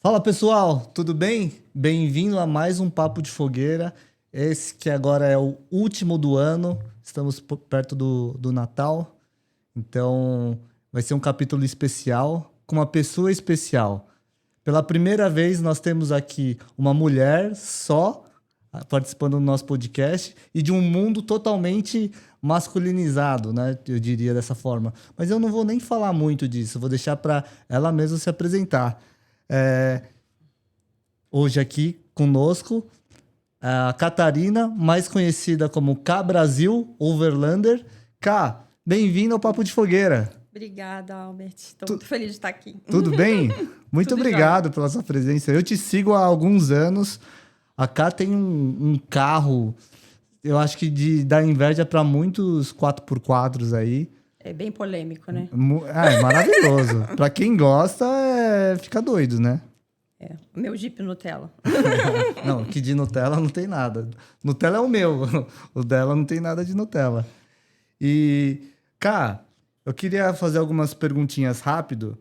Fala pessoal, tudo bem? Bem-vindo a mais um Papo de Fogueira. Esse que agora é o último do ano, estamos perto do Natal, então vai ser um capítulo especial com uma pessoa especial. Pela primeira vez nós temos aqui uma mulher só participando do nosso podcast e de um mundo totalmente masculinizado, né? Eu diria dessa forma. Mas eu não vou nem falar muito disso, vou deixar para ela mesma se apresentar. É, Hoje aqui conosco a Catarina, mais conhecida como K Brasil Overlander. K, bem-vindo ao Papo de Fogueira. Obrigada, Albert. Estou muito feliz de estar aqui. Tudo bem? Muito Tudo obrigado jóia. pela sua presença. Eu te sigo há alguns anos. A K tem um carro, eu acho que dá inveja para muitos 4x4 aí. É bem polêmico, né? É maravilhoso. Para quem gosta, fica doido, né? É. O meu Jeep Nutella. Não, que de Nutella não tem nada. Nutella é o meu. O dela não tem nada de Nutella. E, cá, eu queria fazer algumas perguntinhas rápido.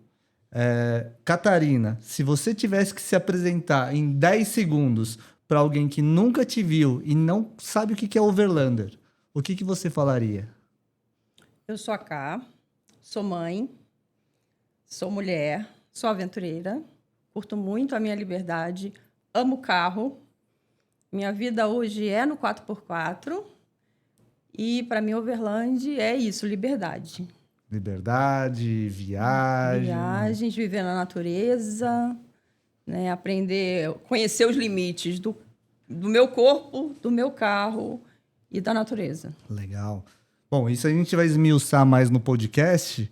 Catarina, se você tivesse que se apresentar em 10 segundos para alguém que nunca te viu e não sabe o que é Overlander, o que você falaria? Eu sou a Ká, sou mãe, sou mulher, sou aventureira, curto muito a minha liberdade, amo carro. Minha vida hoje é no 4x4 e, para mim, Overland é isso, liberdade. Liberdade, viagem. Viagens, viver na natureza, né? Aprender, conhecer os limites do meu corpo, do meu carro e da natureza. Legal. Bom, isso a gente vai esmiuçar mais no podcast.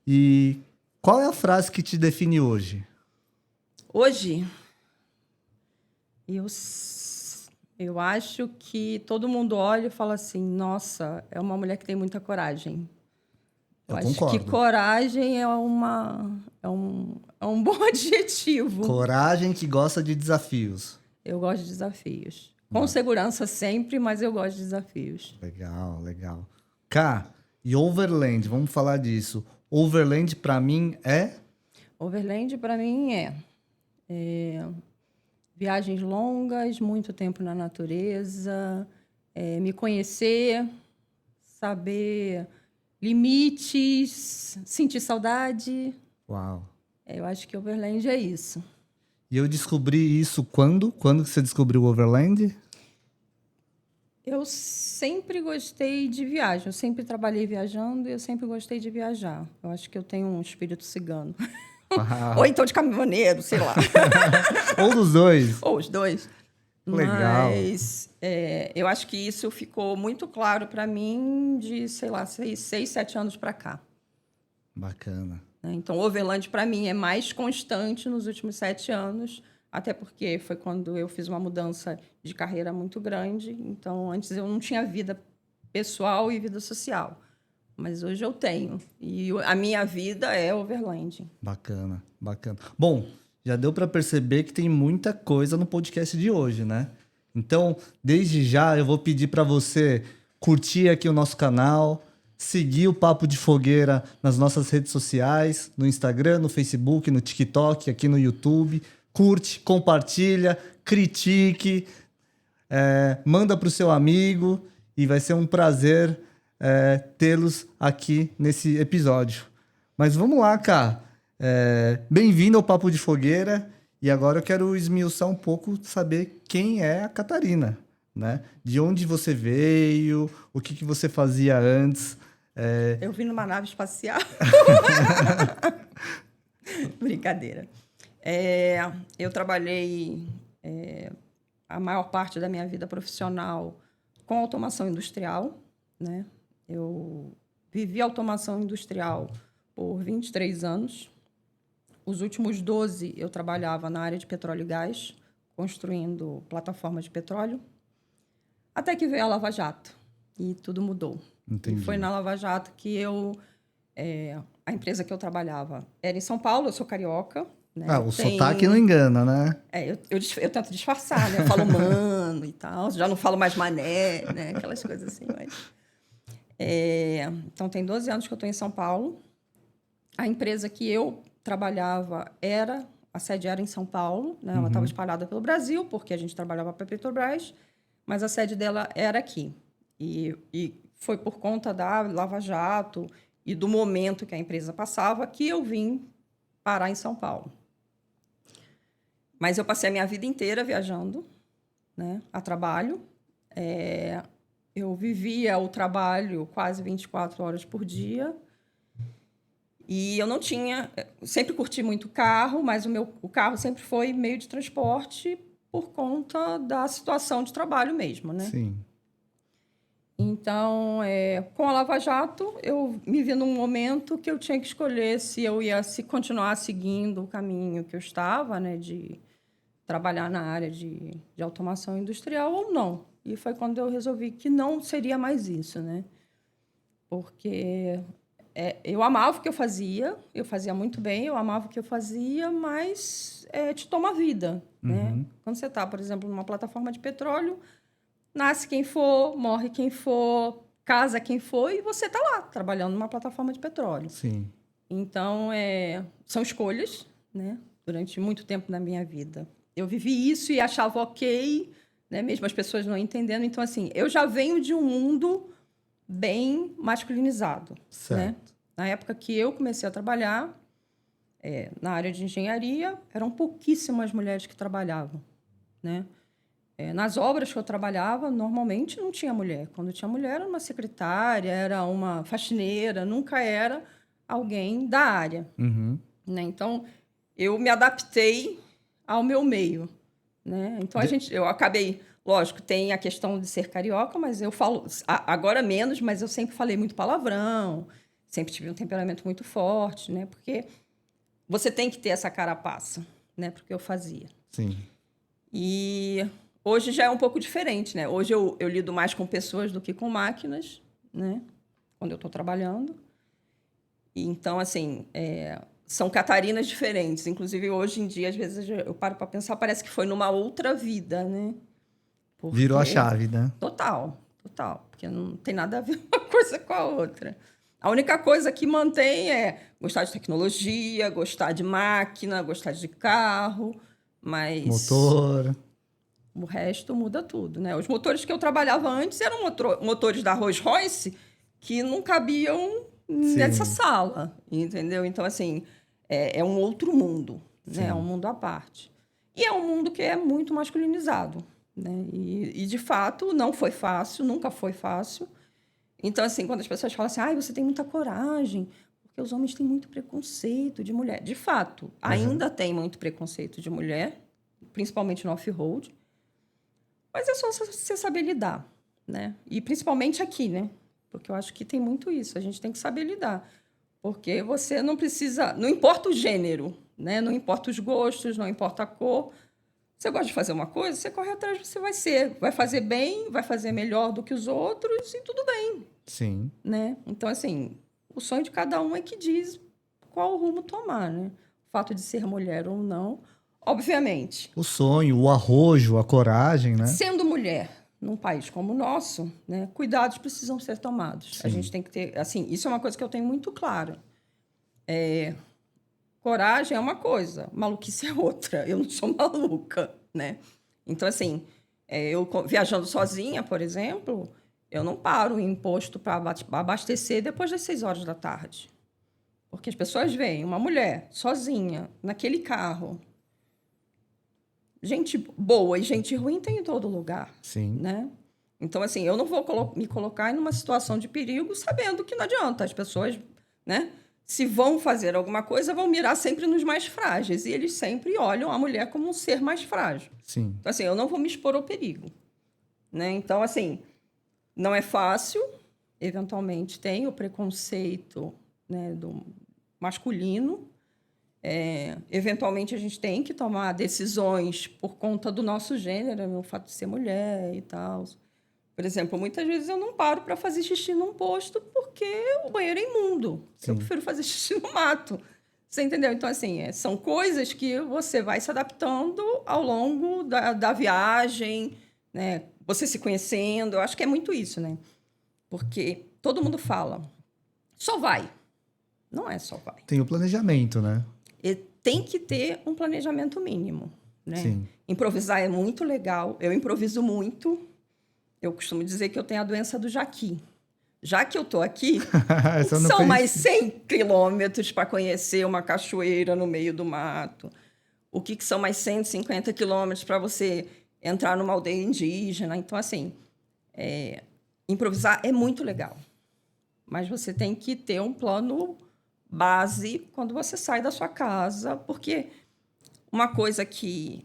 E qual é a frase que te define hoje? Hoje, eu acho que todo mundo olha e fala assim, nossa, é uma mulher que tem muita coragem. Eu acho concordo. que coragem é um bom adjetivo. Coragem que gosta de desafios. Eu gosto de desafios. Com segurança sempre, mas eu gosto de desafios. Legal, legal. Cá, e Overland, vamos falar disso. Overland, para mim, é... Overland, para mim, é viagens longas, muito tempo na natureza, me conhecer, saber limites, sentir saudade. Uau. Eu acho que Overland é isso. E eu descobri isso quando? Quando que você descobriu o Overland? Eu sempre gostei de viagem, eu sempre trabalhei viajando e eu sempre gostei de viajar. Eu acho que eu tenho um espírito cigano. Ou então de caminhoneiro, sei lá. Ou dos dois. Ou os dois. Legal. Mas eu acho que isso ficou muito claro para mim de, sei lá, 6, 7 anos para cá. Bacana. Então, o Overland, para mim, é mais constante nos últimos 7 anos, até porque foi quando eu fiz uma mudança de carreira muito grande. Então, antes eu não tinha vida pessoal e vida social. Mas hoje eu tenho. E a minha vida é Overland. Bacana, bacana. Bom, já deu para perceber que tem muita coisa no podcast de hoje, né? Então, desde já, eu vou pedir para você curtir aqui o nosso canal, seguir o Papo de Fogueira nas nossas redes sociais, no Instagram, no Facebook, no TikTok, aqui no YouTube. Curte, compartilha, critique, manda para o seu amigo e vai ser um prazer tê-los aqui nesse episódio. Mas vamos lá, cara. Bem-vindo ao Papo de Fogueira. E agora eu quero esmiuçar um pouco, saber quem é a Catarina, né? De onde você veio, o que você fazia antes. Eu vim numa nave espacial. Brincadeira. Eu trabalhei a maior parte da minha vida profissional com automação industrial, né? Eu vivi automação industrial por 23 anos. Os últimos 12 eu trabalhava na área de petróleo e gás, construindo plataformas de petróleo, até que veio a Lava Jato e tudo mudou. Entendi. E foi na Lava Jato que a empresa que eu trabalhava era em São Paulo, eu sou carioca. Né? O sotaque não engana, né? Eu tento disfarçar, né? Eu falo mano e tal, já não falo mais mané, né? Aquelas coisas assim. Mas... Então, tem 12 anos que eu estou em São Paulo. A empresa que eu trabalhava era a sede era em São Paulo, né? Ela estava espalhada pelo Brasil, porque a gente trabalhava para a Petrobras, mas a sede dela era aqui. E foi por conta da Lava Jato e do momento que a empresa passava que eu vim parar em São Paulo. Mas eu passei a minha vida inteira viajando, né, a trabalho. Eu vivia o trabalho quase 24 horas por dia. E eu não tinha... Sempre curti muito carro, mas o carro sempre foi meio de transporte por conta da situação de trabalho mesmo, né? Sim. Então, com a Lava Jato, eu me vi num momento que eu tinha que escolher se eu ia continuar seguindo o caminho que eu estava, né, de trabalhar na área de automação industrial ou não. E foi quando eu resolvi que não seria mais isso, né? Porque eu amava o que eu fazia muito bem, eu amava o que eu fazia, mas te toma vida, né? Quando você está, por exemplo, numa plataforma de petróleo, nasce quem for, morre quem for, casa quem for, e você está lá, trabalhando numa plataforma de petróleo. Sim. Então, são escolhas, né? Durante muito tempo na minha vida. Eu vivi isso e achava ok, né? Mesmo as pessoas não entendendo. Então, assim, eu já venho de um mundo bem masculinizado, Certo. né? Na época que eu comecei a trabalhar, na área de engenharia, eram pouquíssimas mulheres que trabalhavam, né? Nas obras que eu trabalhava, normalmente não tinha mulher. Quando tinha mulher, era uma secretária, era uma faxineira, nunca era alguém da área. Né? Então, eu me adaptei ao meu meio. Né? Então, eu acabei... Lógico, tem a questão de ser carioca, mas eu falo... Agora menos, mas eu sempre falei muito palavrão, sempre tive um temperamento muito forte, né? Porque você tem que ter essa carapaça, né? Porque eu fazia. Sim. E... Hoje já é um pouco diferente, né? Hoje eu lido mais com pessoas do que com máquinas, né? Quando eu estou trabalhando. E, então, assim, são Catarinas diferentes. Inclusive, hoje em dia, às vezes, eu paro para pensar, parece que foi numa outra vida, né? Porque... Virou a chave, né? Total. Porque não tem nada a ver uma coisa com a outra. A única coisa que mantém é gostar de tecnologia, gostar de máquina, gostar de carro, mas... Motor... O resto muda tudo, né? Os motores que eu trabalhava antes eram motores da Rolls-Royce que não cabiam nessa sala, entendeu? Então, assim, é um outro mundo, né? É um mundo à parte. E é um mundo que é muito masculinizado, né? E de fato, não foi fácil, nunca foi fácil. Então, assim, quando as pessoas falam assim, você tem muita coragem, porque os homens têm muito preconceito de mulher. De fato, ainda tem muito preconceito de mulher, principalmente no off-road. Mas é só você saber lidar, né? E principalmente aqui, né? Porque eu acho que tem muito isso. A gente tem que saber lidar. Porque você não precisa... Não importa o gênero, né? Não importa os gostos, não importa a cor. Você gosta de fazer uma coisa, você corre atrás, você vai ser. Vai fazer bem, vai fazer melhor do que os outros e tudo bem. Sim. Né? Então, assim, o sonho de cada um é que diz qual rumo tomar, né? O fato de ser mulher ou não... Obviamente. O sonho, o arrojo, a coragem, né? Sendo mulher num país como o nosso, né, cuidados precisam ser tomados. Sim. A gente tem que ter... Assim, isso é uma coisa que eu tenho muito claro. Coragem é uma coisa, maluquice é outra. Eu não sou maluca, né? Então, assim, eu viajando sozinha, por exemplo, eu não paro em posto para abastecer depois das 6 horas da tarde. Porque as pessoas veem uma mulher sozinha, naquele carro... Gente boa e gente ruim tem em todo lugar. Sim. Né? Então, assim, eu não vou me colocar em uma situação de perigo sabendo que não adianta. As pessoas, né, se vão fazer alguma coisa, vão mirar sempre nos mais frágeis. E eles sempre olham a mulher como um ser mais frágil. Sim. Então, assim, eu não vou me expor ao perigo. Né? Então, assim, não é fácil. Eventualmente tem o preconceito, né, do masculino. Eventualmente a gente tem que tomar decisões por conta do nosso gênero, o fato de ser mulher e tal. Por exemplo, muitas vezes eu não paro para fazer xixi num posto porque o banheiro é imundo. Sim. Eu prefiro fazer xixi no mato. Você entendeu? Então, assim, são coisas que você vai se adaptando ao longo da viagem, né? Você se conhecendo. Eu acho que é muito isso, né? Porque todo mundo fala, só vai. Não é só vai. Tem o planejamento, né? tem que ter um planejamento mínimo, né? Sim. Improvisar é muito legal. Eu improviso muito. Eu costumo dizer que eu tenho a doença do Jaqui. Já que eu estou aqui, Essa eu não são mais conhecia. 100 quilômetros para conhecer uma cachoeira no meio do mato. O que são mais 150 quilômetros para você entrar numa aldeia indígena? Então, assim, improvisar é muito legal. Mas você tem que ter um plano base quando você sai da sua casa, porque uma coisa que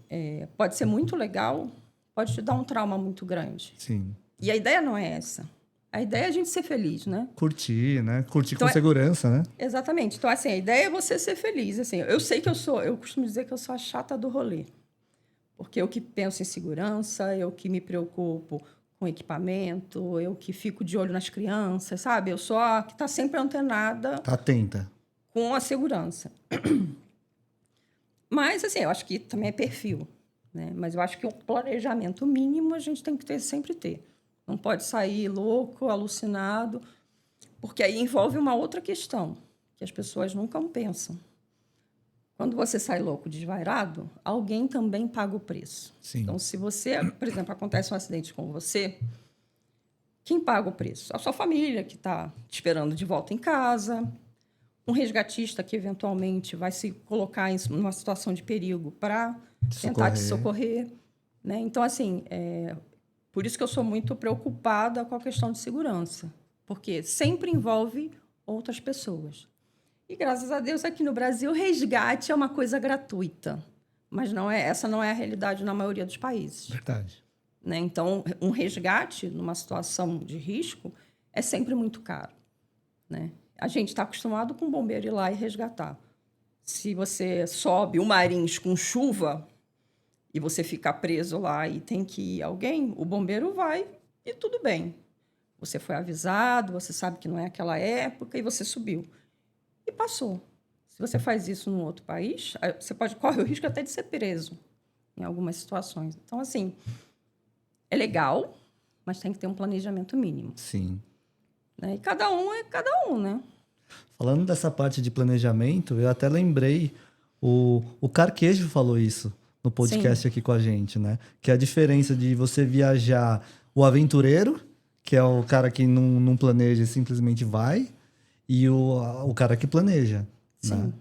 pode ser muito legal pode te dar um trauma muito grande. Sim. E a ideia não é essa. A ideia é a gente ser feliz, né? Curtir, né? Curtir Então, com segurança, né? Exatamente. Então, assim, a ideia é você ser feliz. Assim, eu sei que eu costumo dizer que eu sou a chata do rolê. Porque eu que penso em segurança, eu que me preocupo com equipamento, eu que fico de olho nas crianças, sabe? Eu sou a que está sempre antenada Tá atenta. com a segurança. Mas, assim, eu acho que também é perfil, né? Mas eu acho que o planejamento mínimo a gente tem que sempre ter. Não pode sair louco, alucinado, porque aí envolve uma outra questão, que as pessoas nunca pensam. Quando você sai louco, desvairado, alguém também paga o preço. Sim. Então, se você, por exemplo, acontece um acidente com você, quem paga o preço? A sua família, que está te esperando de volta em casa, um resgatista que, eventualmente, vai se colocar em uma situação de perigo para tentar te socorrer. Né? Então, assim, por isso que eu sou muito preocupada com a questão de segurança, porque sempre envolve outras pessoas. E, graças a Deus, aqui no Brasil, o resgate é uma coisa gratuita, mas essa não é a realidade na maioria dos países. Verdade. Né? Então, um resgate numa situação de risco é sempre muito caro. Né? A gente está acostumado com o bombeiro ir lá e resgatar. Se você sobe o Marins com chuva e você fica preso lá e tem que ir alguém, o bombeiro vai e tudo bem. Você foi avisado, você sabe que não é aquela época e você subiu. E passou. Se você faz isso num outro país, você corre o risco até de ser preso em algumas situações. Então, assim, é legal, mas tem que ter um planejamento mínimo. Sim. Né? E cada um é cada um, né? Falando dessa parte de planejamento, eu até lembrei, o Carquejo falou isso no podcast aqui com a gente, né? Que é a diferença de você viajar o aventureiro, que é o cara que não planeja e simplesmente vai, e o cara que planeja. Sim. Né?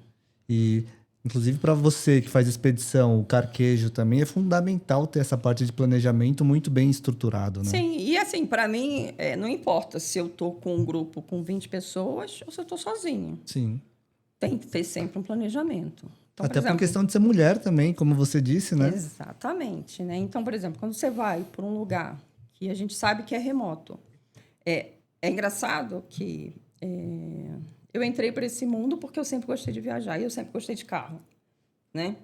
E, inclusive, para você que faz expedição, o Carquejo também é fundamental ter essa parte de planejamento muito bem estruturado, né? Sim, e assim, para mim, não importa se eu estou com um grupo com 20 pessoas ou se eu estou sozinho. Sim. Tem que ter sempre um planejamento. Então, Até por questão de ser mulher também, como você disse, né? Exatamente. Né? Então, por exemplo, quando você vai para um lugar que a gente sabe que é remoto, é engraçado que eu entrei para esse mundo porque eu sempre gostei de viajar e eu sempre gostei de carro, né?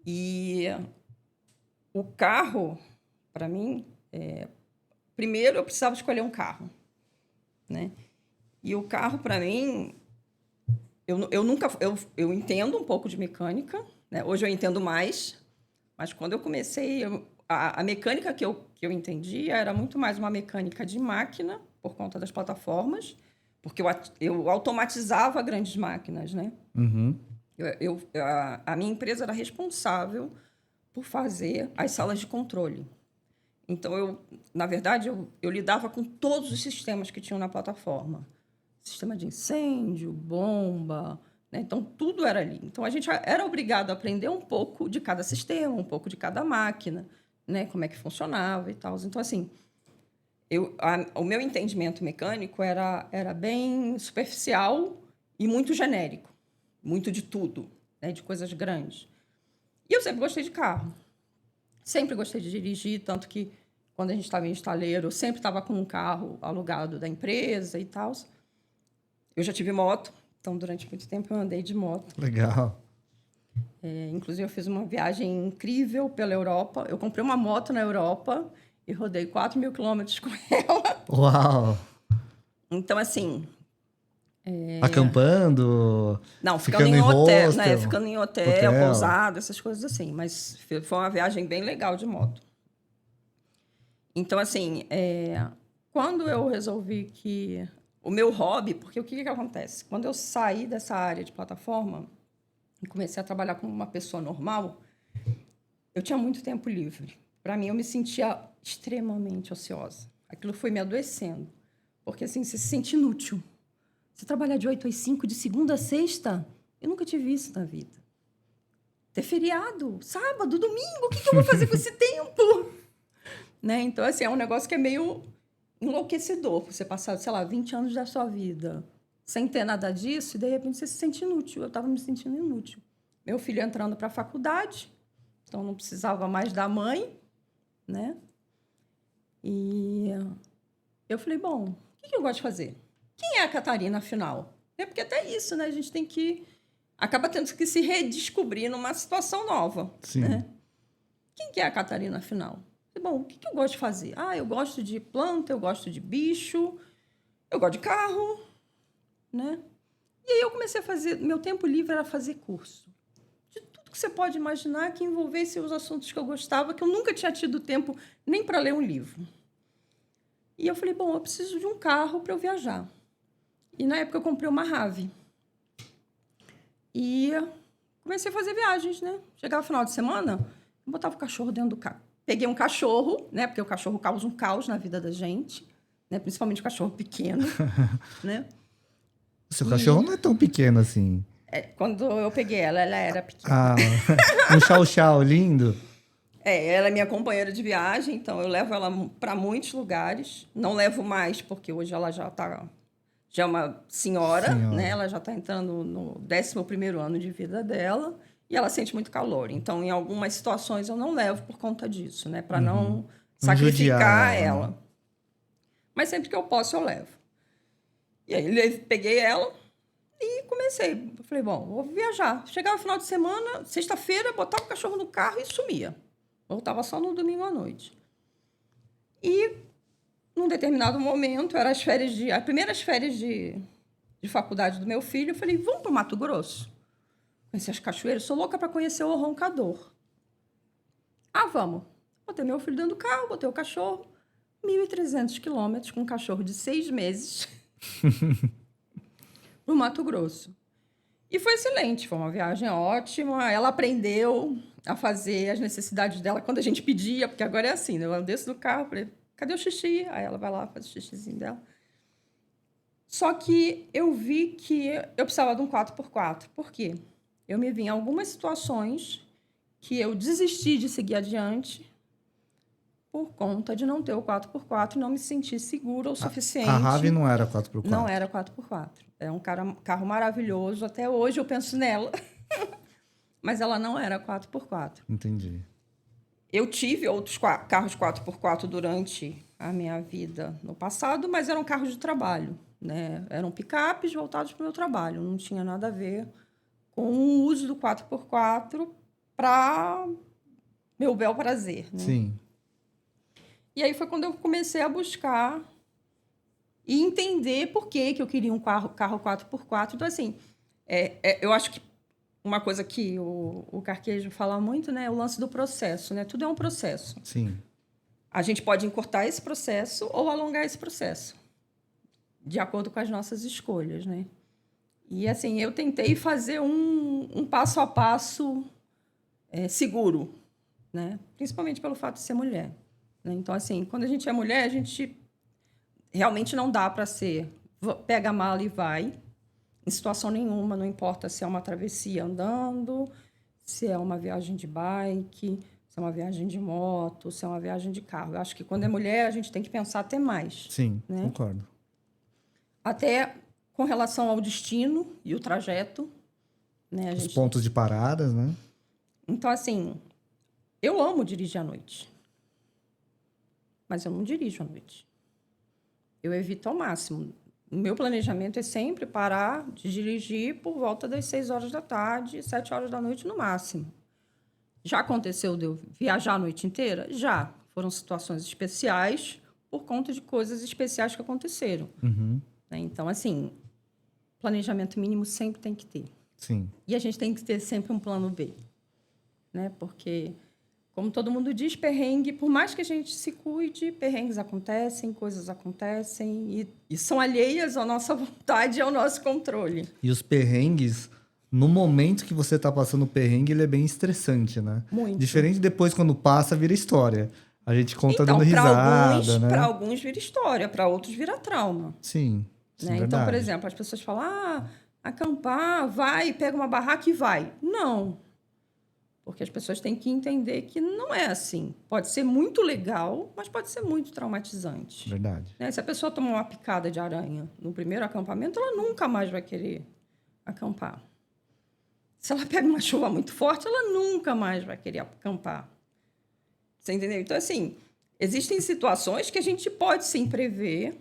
E o carro, para mim, primeiro eu precisava escolher um carro, né? E o carro, para mim, eu entendo um pouco de mecânica, né? Hoje eu entendo mais, mas quando eu comecei, a mecânica que eu entendia era muito mais uma mecânica de máquina, por conta das plataformas, porque eu automatizava grandes máquinas, né? Uhum. A minha empresa era responsável por fazer as salas de controle. Então, na verdade, eu lidava com todos os sistemas que tinham na plataforma. Sistema de incêndio, bomba, né? Então, tudo era ali. Então, a gente era obrigado a aprender um pouco de cada sistema, um pouco de cada máquina, né? Como é que funcionava e tal. Então, assim, o meu entendimento mecânico era bem superficial e muito genérico. Muito de tudo, né? De coisas grandes. E eu sempre gostei de carro. Sempre gostei de dirigir, tanto que quando a gente estava em estaleiro, eu sempre estava com um carro alugado da empresa e tal. Eu já tive moto, então durante muito tempo eu andei de moto. Legal. Inclusive, eu fiz uma viagem incrível pela Europa. Eu comprei uma moto na Europa e rodei 4.000 quilômetros com ela. Uau! Então, assim... Acampando? Não, ficando em hotel, né? Ficando em Hotel. pousada, essas coisas assim. Mas foi uma viagem bem legal de moto. Então, assim, quando eu resolvi que o meu hobby... Porque o que acontece? Quando eu saí dessa área de plataforma, e comecei a trabalhar como uma pessoa normal, eu tinha muito tempo livre. Para mim, eu me sentia extremamente ociosa. Aquilo foi me adoecendo. Porque, assim, você se sente inútil. Você trabalhar de 8 às 5, de segunda a sexta, eu nunca tive isso na vida. Ter feriado, sábado, domingo, o que eu vou fazer com esse tempo? Né? Então, assim, é um negócio que é meio enlouquecedor. Você passar, sei lá, 20 anos da sua vida sem ter nada disso e, de repente, você se sente inútil. Eu estava me sentindo inútil. Meu filho entrando para a faculdade, então não precisava mais da mãe, né? E eu falei, bom, o que eu gosto de fazer? Quem é a Catarina, afinal? É porque até isso, né? A gente tem que... Acaba tendo que se redescobrir numa situação nova, Sim. né? Quem que é a Catarina, afinal? Bom, o que eu gosto de fazer? Eu gosto de planta, eu gosto de bicho, eu gosto de carro, né? E aí eu comecei a fazer... Meu tempo livre era fazer curso. De tudo que você pode imaginar que envolvesse os assuntos que eu gostava, que eu nunca tinha tido tempo nem para ler um livro. E eu falei, bom, eu preciso de um carro para eu viajar. E na época eu comprei uma Rave. E comecei a fazer viagens, né? Chegava no final de semana, eu botava o cachorro dentro do carro. Peguei um cachorro, né? Porque o cachorro causa um caos na vida da gente, né? Principalmente o cachorro pequeno, né? Seu cachorro não é tão pequeno assim. Quando eu peguei ela era pequena. Um chau-chau lindo. Ela é minha companheira de viagem, então eu levo ela para muitos lugares. Não levo mais, porque hoje ela já é uma senhora, né? Ela já está entrando no 11º ano de vida dela e ela sente muito calor. Então, em algumas situações, eu não levo por conta disso, né? Para não sacrificar ela. Mas sempre que eu posso, eu levo. E aí, peguei ela e comecei. Eu falei, bom, vou viajar. Chegava no final de semana, sexta-feira, botava o cachorro no carro e sumia. Voltava só no domingo à noite. E, num determinado momento, eram as primeiras férias de faculdade do meu filho, eu falei, vamos para o Mato Grosso? Conhecer as cachoeiras? Sou louca para conhecer o Roncador. Vamos. Botei meu filho dentro do carro, botei o cachorro. 1.300 quilômetros com um cachorro de 6 meses no Mato Grosso. E foi excelente, foi uma viagem ótima. Ela aprendeu a fazer as necessidades dela quando a gente pedia, porque agora é assim, né? Eu desço do carro, falei, cadê o xixi? Aí ela vai lá, faz o xixizinho dela. Só que eu vi que eu precisava de um 4x4. Por quê? Eu me vi em algumas situações que eu desisti de seguir adiante por conta de não ter o 4x4 e não me sentir segura o suficiente. A Rave não era 4x4? Não era 4x4. É um carro maravilhoso. Até hoje eu penso nela. Mas ela não era 4x4. Entendi. Eu tive outros carros 4x4 durante a minha vida no passado, mas eram carros de trabalho, né? Eram picapes voltados para o meu trabalho. Não tinha nada a ver com o uso do 4x4 para meu bel prazer, né? Sim. E aí foi quando eu comecei a buscar e entender por que eu queria um carro 4x4. Então, assim, eu acho que uma coisa que o Carquejo fala muito, né, é o lance do processo, né? Tudo é um processo. Sim. A gente pode encurtar esse processo ou alongar esse processo, de acordo com as nossas escolhas, né? E, assim, eu tentei fazer um passo a passo seguro, né? Principalmente pelo fato de ser mulher. Né? Então, assim, quando a gente é mulher, a gente realmente não dá para ser pega a mala e vai, em situação nenhuma, não importa se é uma travessia andando, se é uma viagem de bike, se é uma viagem de moto, se é uma viagem de carro. Eu acho que quando é mulher, a gente tem que pensar até mais. Sim, né? Concordo. Até com relação ao destino e o trajeto. Né? Os pontos de paradas, né? Então, assim, eu amo dirigir à noite. Mas eu não dirijo à noite. Eu evito ao máximo. O meu planejamento é sempre parar de dirigir por volta das 6 horas da tarde, 7 horas da noite no máximo. Já aconteceu de eu viajar a noite inteira? Já. Foram situações especiais por conta de coisas especiais que aconteceram. Uhum. Então, assim, planejamento mínimo sempre tem que ter. Sim. E a gente tem que ter sempre um plano B. Né? Porque, como todo mundo diz, perrengue, por mais que a gente se cuide, perrengues acontecem, coisas acontecem e são alheias à nossa vontade e ao nosso controle. E os perrengues no momento que você tá passando o perrengue, ele é bem estressante, né? Muito. Diferente depois, quando passa, vira história. A gente conta Então, dando risada, para né? alguns vira história, para outros vira trauma. Sim, Né? verdade. Então, por exemplo, as pessoas falam, acampar, vai, pega uma barraca e vai. Não. Porque as pessoas têm que entender que não é assim. Pode ser muito legal, mas pode ser muito traumatizante. Verdade. Né? Se a pessoa tomar uma picada de aranha no primeiro acampamento, ela nunca mais vai querer acampar. Se ela pega uma chuva muito forte, ela nunca mais vai querer acampar. Você entendeu? Então, assim, existem situações que a gente pode sim prever,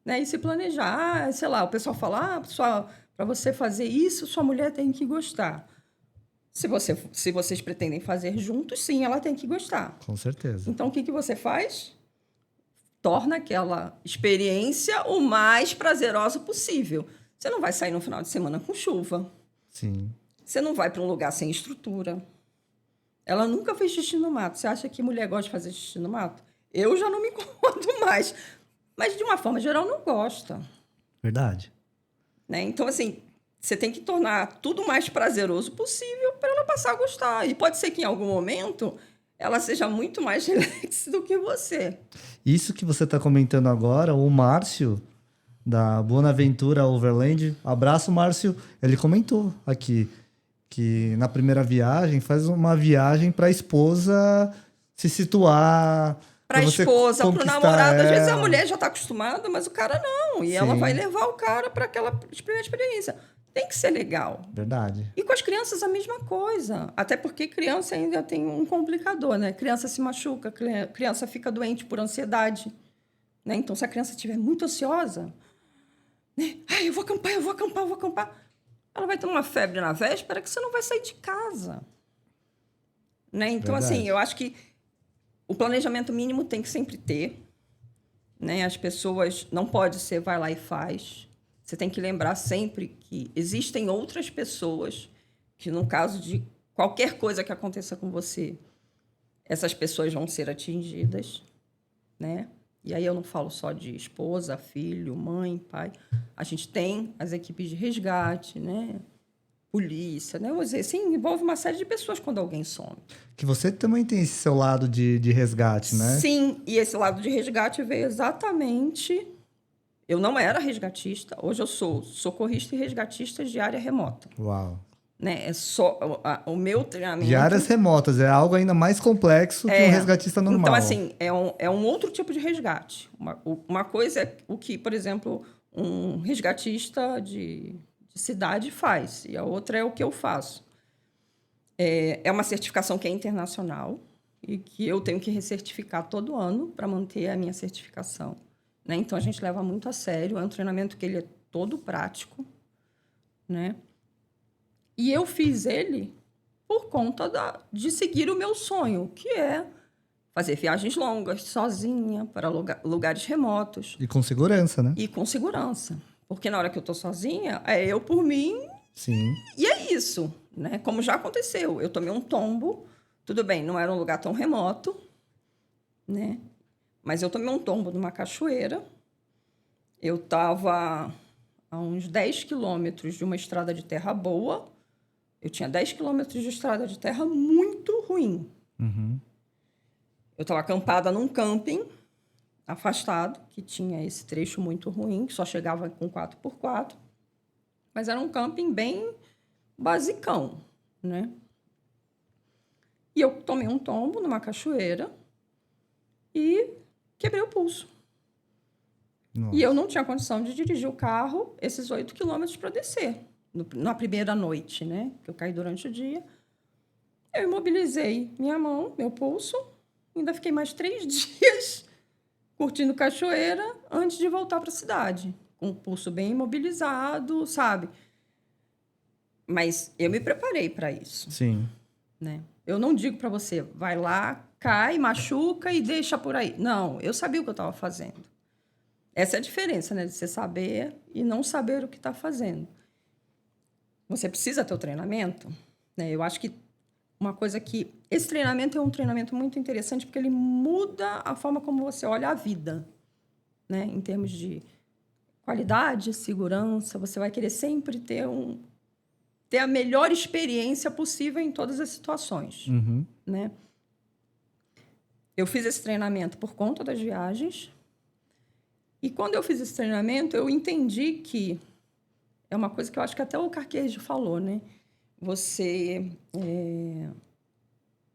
né, e se planejar. Sei lá, o pessoal fala, para você fazer isso, sua mulher tem que gostar. Se vocês pretendem fazer juntos, sim, ela tem que gostar. Com certeza. Então, o que você faz? Torna aquela experiência o mais prazerosa possível. Você não vai sair no final de semana com chuva. Sim. Você não vai para um lugar sem estrutura. Ela nunca fez xixi no mato. Você acha que mulher gosta de fazer xixi no mato? Eu já não me incomodo mais. Mas, de uma forma geral, não gosta. Verdade. Né? Então, assim, você tem que tornar tudo o mais prazeroso possível para ela passar a gostar. E pode ser que, em algum momento, ela seja muito mais relax do que você. Isso que você está comentando agora, o Márcio, da Bonaventura Overland, abraço, Márcio, ele comentou aqui que na primeira viagem faz uma viagem para a esposa se situar, Para a você esposa, para o conquistar namorado. Às vezes a ela. mulher já está acostumada, mas o cara não. E Sim. ela vai levar o cara para aquela primeira experiência. Tem que ser legal. Verdade. E com as crianças a mesma coisa. Até porque criança ainda tem um complicador, né? Criança se machuca, criança fica doente por ansiedade. Né? Então, se a criança estiver muito ansiosa, né? Eu vou acampar. Ela vai ter uma febre na véspera que você não vai sair de casa. Né? Então, Verdade. assim, eu acho que o planejamento mínimo tem que sempre ter. Né? As pessoas não pode ser vai lá e faz. Você tem que lembrar sempre que existem outras pessoas que, no caso de qualquer coisa que aconteça com você, essas pessoas vão ser atingidas, né? E aí eu não falo só de esposa, filho, mãe, pai. A gente tem as equipes de resgate, né? Polícia, né? Vou dizer, assim, envolve uma série de pessoas quando alguém some. Que você também tem esse seu lado de resgate, né? Sim, e esse lado de resgate veio exatamente... Eu não era resgatista, hoje eu sou socorrista e resgatista de área remota. Uau. Né? É só o meu treinamento... De áreas remotas, é algo ainda mais complexo que um resgatista normal. Então, assim, é um outro tipo de resgate. Uma coisa é o que, por exemplo, um resgatista de cidade faz, e a outra é o que eu faço. É uma certificação que é internacional e que eu tenho que recertificar todo ano para manter a minha certificação. Né? Então, a gente leva muito a sério. É um treinamento que ele é todo prático. Né? E eu fiz ele por conta de seguir o meu sonho, que é fazer viagens longas, sozinha, para lugares remotos. E com segurança, né? E com segurança. Porque na hora que eu estou sozinha, é eu por mim. Sim. E é isso. Né? Como já aconteceu. Eu tomei um tombo. Tudo bem, não era um lugar tão remoto. Né? Mas eu tomei um tombo numa cachoeira. Eu estava a uns 10 quilômetros de uma estrada de terra boa. Eu tinha 10 quilômetros de estrada de terra muito ruim. Uhum. Eu estava acampada num camping afastado, que tinha esse trecho muito ruim, que só chegava com 4x4. Mas era um camping bem basicão, né? E eu tomei um tombo numa cachoeira e quebrei o pulso. Nossa. E eu não tinha condição de dirigir o carro esses 8 quilômetros para descer. Na primeira noite, né? Que eu caí durante o dia. Eu imobilizei minha mão, meu pulso. Ainda fiquei mais 3 dias curtindo cachoeira antes de voltar para a cidade. Com o pulso bem imobilizado, sabe? Mas eu me preparei para isso. Sim. Né? Eu não digo para você, vai lá, cai, machuca e deixa por aí. Não, eu sabia o que eu estava fazendo. Essa é a diferença, né? De você saber e não saber o que está fazendo. Você precisa ter o treinamento, né? Eu acho que uma coisa que... Esse treinamento é um treinamento muito interessante porque ele muda a forma como você olha a vida, né? Em termos de qualidade, segurança, você vai querer sempre ter ter a melhor experiência possível em todas as situações, né? Eu fiz esse treinamento por conta das viagens. E quando eu fiz esse treinamento, eu entendi que é uma coisa que eu acho que até o Carquejo falou, né?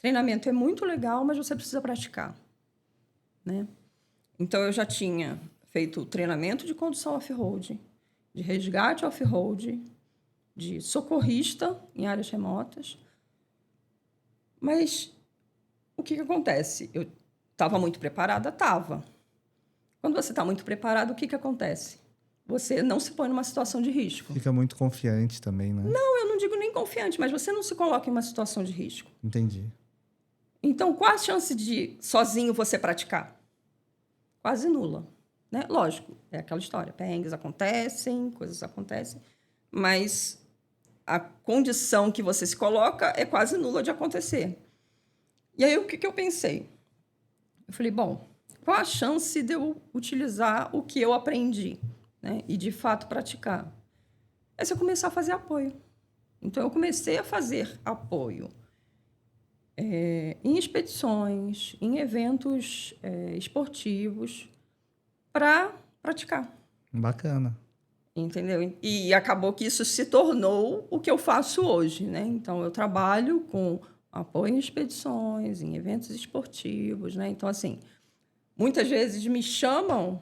Treinamento é muito legal, mas você precisa praticar, né? Então, eu já tinha feito treinamento de condução off-road, de resgate off-road, de socorrista em áreas remotas. Mas o que acontece? Eu estava muito preparada? Estava. Quando você está muito preparado, o que acontece? Você não se põe numa situação de risco. Fica muito confiante também, né? Não, eu não digo nem confiante, mas você não se coloca em uma situação de risco. Entendi. Então, qual a chance de sozinho você praticar? Quase nula, né? Lógico, é aquela história. Perrengues acontecem, coisas acontecem, mas a condição que você se coloca é quase nula de acontecer. E aí, o que eu pensei? Eu falei, bom, qual a chance de eu utilizar o que eu aprendi, né? E, de fato, praticar? É se eu começar a fazer apoio. Então, eu comecei a fazer apoio em expedições, em eventos esportivos, para praticar. Bacana. Entendeu? E acabou que isso se tornou o que eu faço hoje, né? Então, eu trabalho com apoio em expedições, em eventos esportivos, né? Então, assim, muitas vezes me chamam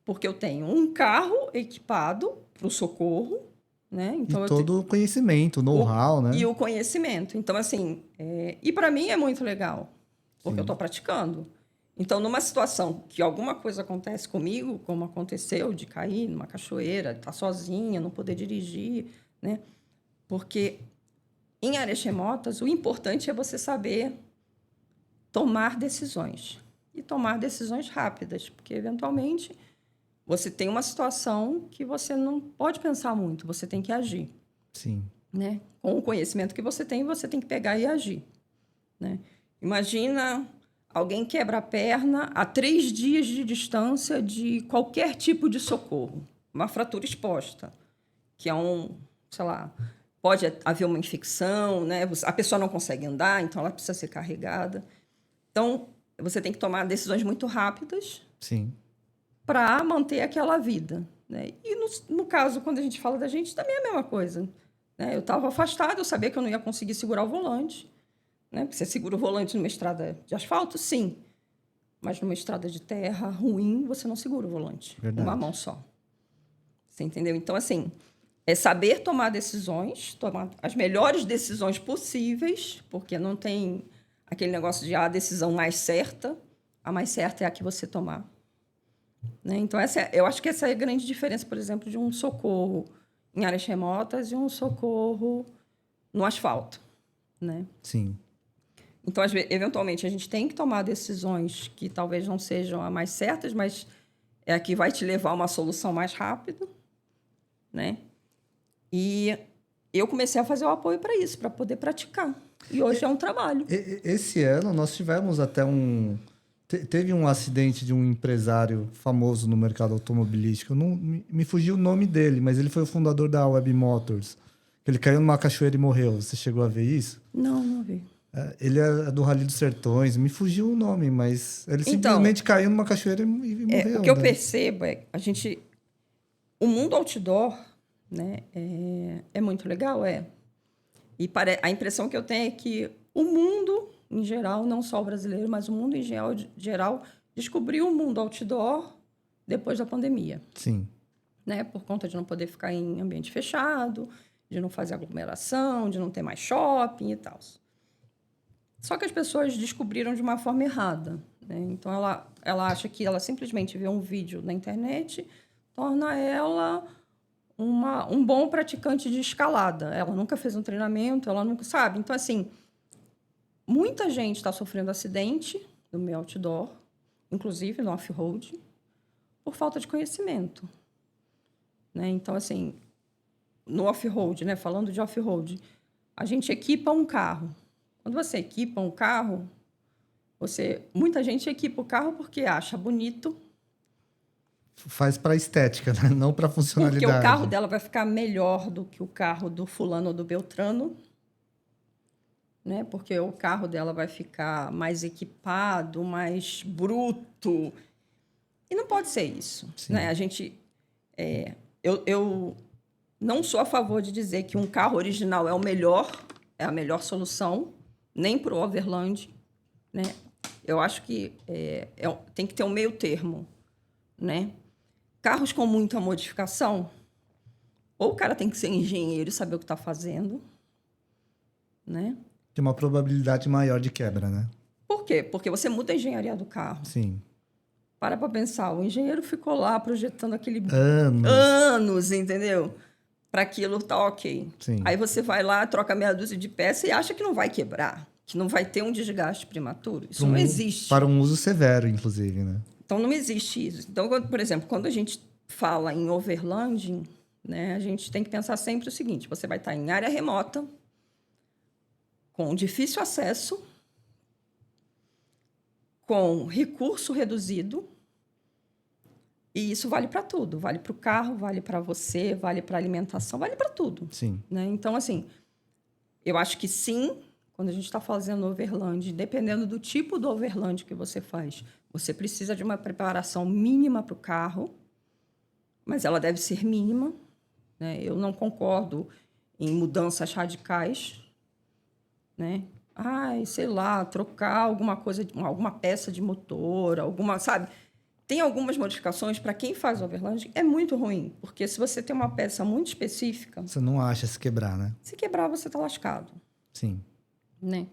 porque eu tenho um carro equipado para o socorro, né? Então, E todo o conhecimento, o know-how, né? E o conhecimento. Então, assim, e para mim é muito legal, porque Sim. eu estou praticando. Então, numa situação que alguma coisa acontece comigo, como aconteceu de cair numa cachoeira, estar sozinha, não poder dirigir, né? Porque em áreas remotas, o importante é você saber tomar decisões. E tomar decisões rápidas, porque, eventualmente, você tem uma situação que você não pode pensar muito, você tem que agir. Sim. Né? Com o conhecimento que você tem que pegar e agir, né? Imagina alguém quebra a perna a 3 dias de distância de qualquer tipo de socorro, uma fratura exposta, que é sei lá, pode haver uma infecção, né? A pessoa não consegue andar, então ela precisa ser carregada. Então, você tem que tomar decisões muito rápidas. Sim. Para manter aquela vida, né? E no caso, quando a gente fala da gente, também é a mesma coisa, né? Eu estava afastada, eu sabia que eu não ia conseguir segurar o volante, né? Você segura o volante numa estrada de asfalto? Sim. Mas numa estrada de terra ruim, você não segura o volante. Verdade. Uma mão só. Você entendeu? Então, assim, é saber tomar decisões, tomar as melhores decisões possíveis, porque não tem aquele negócio de a decisão mais certa. A mais certa é a que você tomar. Né? Então, eu acho que essa é a grande diferença, por exemplo, de um socorro em áreas remotas e um socorro no asfalto, né? Sim. Então, eventualmente, a gente tem que tomar decisões que talvez não sejam as mais certas, mas é a que vai te levar a uma solução mais rápida, né? E eu comecei a fazer o apoio para isso, para poder praticar. E hoje é um trabalho. Esse ano, nós tivemos até teve um acidente de um empresário famoso no mercado automobilístico. Me fugiu o nome dele, mas ele foi o fundador da Web Motors. Ele caiu numa cachoeira e morreu. Você chegou a ver isso? Não vi. Ele é do Rally dos Sertões. Me fugiu o nome, mas ele simplesmente caiu numa cachoeira e morreu. O que eu percebo o mundo outdoor, né, é muito legal, E a impressão que eu tenho é que o mundo em geral, não só o brasileiro, mas o mundo em geral descobriu o mundo outdoor depois da pandemia. Sim. Né? Por conta de não poder ficar em ambiente fechado, de não fazer aglomeração, de não ter mais shopping e tal. Só que as pessoas descobriram de uma forma errada, né? Então, ela acha que ela simplesmente vê um vídeo na internet, torna ela um bom praticante de escalada. Ela nunca fez um treinamento, ela nunca sabe. Então, assim, muita gente está sofrendo acidente no meio outdoor, inclusive no off-road, por falta de conhecimento. Né? Então, assim, no off-road, né? Falando de off-road, a gente equipa um carro. Quando você equipa um carro, muita gente equipa o carro porque acha bonito, faz para estética, né? Não para funcionalidade. Porque o carro dela vai ficar melhor do que o carro do fulano ou do Beltrano, né? Porque o carro dela vai ficar mais equipado, mais bruto. E não pode ser isso, Sim. né? Eu não sou a favor de dizer que um carro original é a melhor solução, nem para o Overland, né? Eu acho que tem que ter um meio termo, né? Carros com muita modificação, ou o cara tem que ser engenheiro e saber o que está fazendo, né? Tem uma probabilidade maior de quebra, né? Por quê? Porque você muda a engenharia do carro. Sim. Para pensar, o engenheiro ficou lá projetando aquele Anos. anos, entendeu? Para aquilo tá ok. Sim. Aí você vai lá, troca meia dúzia de peças e acha que não vai quebrar, que não vai ter um desgaste prematuro. Isso não existe. Para um uso severo, inclusive, né? Então, não existe isso. Então, por exemplo, quando a gente fala em overlanding, né, a gente tem que pensar sempre o seguinte: você vai estar em área remota, com difícil acesso, com recurso reduzido, e isso vale para tudo. Vale para o carro, vale para você, vale para a alimentação, vale para tudo. Sim. Né? Então, assim, eu acho que sim, quando a gente está fazendo overland, dependendo do tipo do overland que você faz, você precisa de uma preparação mínima para o carro, mas ela deve ser mínima. Né? Eu não concordo em mudanças radicais, né? Ai, sei lá, trocar alguma coisa, alguma peça de motor, sabe? Tem algumas modificações para quem faz overland, é muito ruim, porque se você tem uma peça muito específica, Você não acha se quebrar, né? se quebrar, você está lascado. Sim. Né?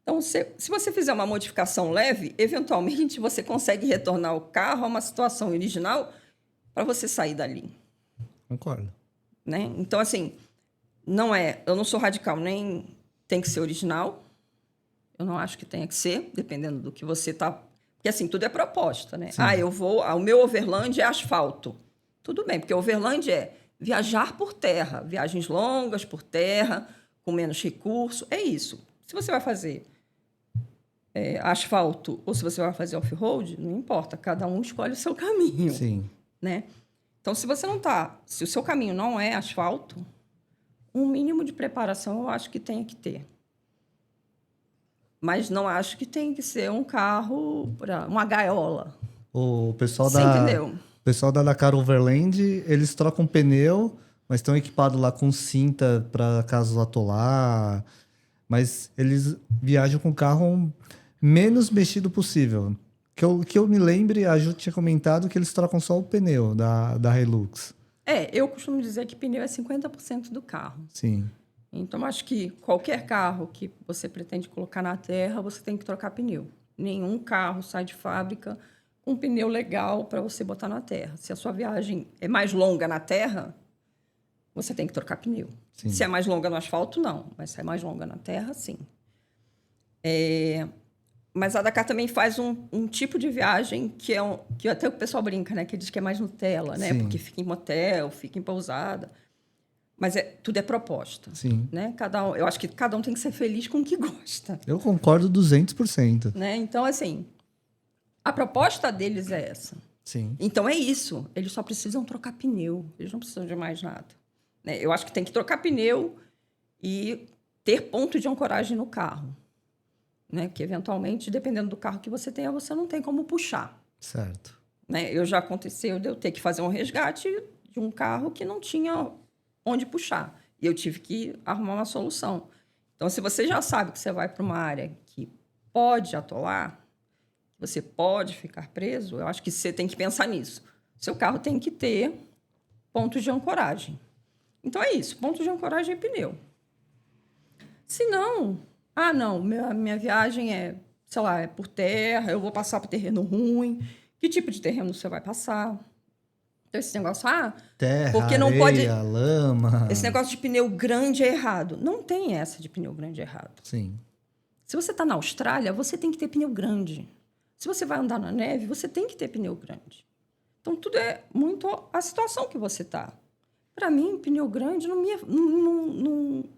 Então, se você fizer uma modificação leve, eventualmente você consegue retornar o carro a uma situação original para você sair dali. Concordo. Né? Então, assim, eu não sou radical, nem tem que ser original. Eu não acho que tenha que ser, dependendo do que você está... Porque, assim, tudo é proposta, né? Sim. O meu overland é asfalto. Tudo bem, porque overland é viajar por terra, viagens longas por terra, com menos recurso, é isso. Se você vai fazer asfalto ou se você vai fazer off-road, não importa, cada um escolhe o seu caminho. Sim. Né? Então, se o seu caminho não é asfalto, um mínimo de preparação eu acho que tem que ter. Mas não acho que tem que ser um carro, uma gaiola. O pessoal Você entendeu? O pessoal da Dakar Overland, eles trocam pneu, mas estão equipados lá com cinta para caso atolar. Mas eles viajam com o carro menos mexido possível. Que eu me lembre, a Ju tinha comentado que eles trocam só o pneu da Hilux. Eu costumo dizer que pneu é 50% do carro. Sim. Então, acho que qualquer carro que você pretende colocar na terra, você tem que trocar pneu. Nenhum carro sai de fábrica com um pneu legal para você botar na terra. Se a sua viagem é mais longa na terra, você tem que trocar pneu. Sim. Se é mais longa no asfalto, não. Mas se é mais longa na terra, sim. Mas a Dakar também faz um tipo de viagem que até o pessoal brinca, né? Que diz que é mais Nutella, né? Sim. Porque fica em motel, fica em pousada. Mas tudo é proposta. Sim. Né? Eu acho que cada um tem que ser feliz com o que gosta. Eu concordo 200%. Né? Então, assim, a proposta deles é essa. Sim. Então, é isso. Eles só precisam trocar pneu. Eles não precisam de mais nada. Né? Eu acho que tem que trocar pneu e ter ponto de ancoragem no carro. Né? Que, eventualmente, dependendo do carro que você tenha, você não tem como puxar. Certo. Né? Já aconteceu de eu ter que fazer um resgate de um carro que não tinha onde puxar. E eu tive que arrumar uma solução. Então, se você já sabe que você vai para uma área que pode atolar, você pode ficar preso, eu acho que você tem que pensar nisso. Seu carro tem que ter pontos de ancoragem. Então, é isso. Ponto de ancoragem é pneu. Se não... não, minha viagem é, sei lá, é por terra, eu vou passar por terreno ruim. Que tipo de terreno você vai passar? Então, esse negócio, terra, porque não areia, lama. Esse negócio de pneu grande é errado. Não tem essa de pneu grande errado. Sim. Se você está na Austrália, você tem que ter pneu grande. Se você vai andar na neve, você tem que ter pneu grande. Então, tudo é muito a situação que você está. Para mim, pneu grande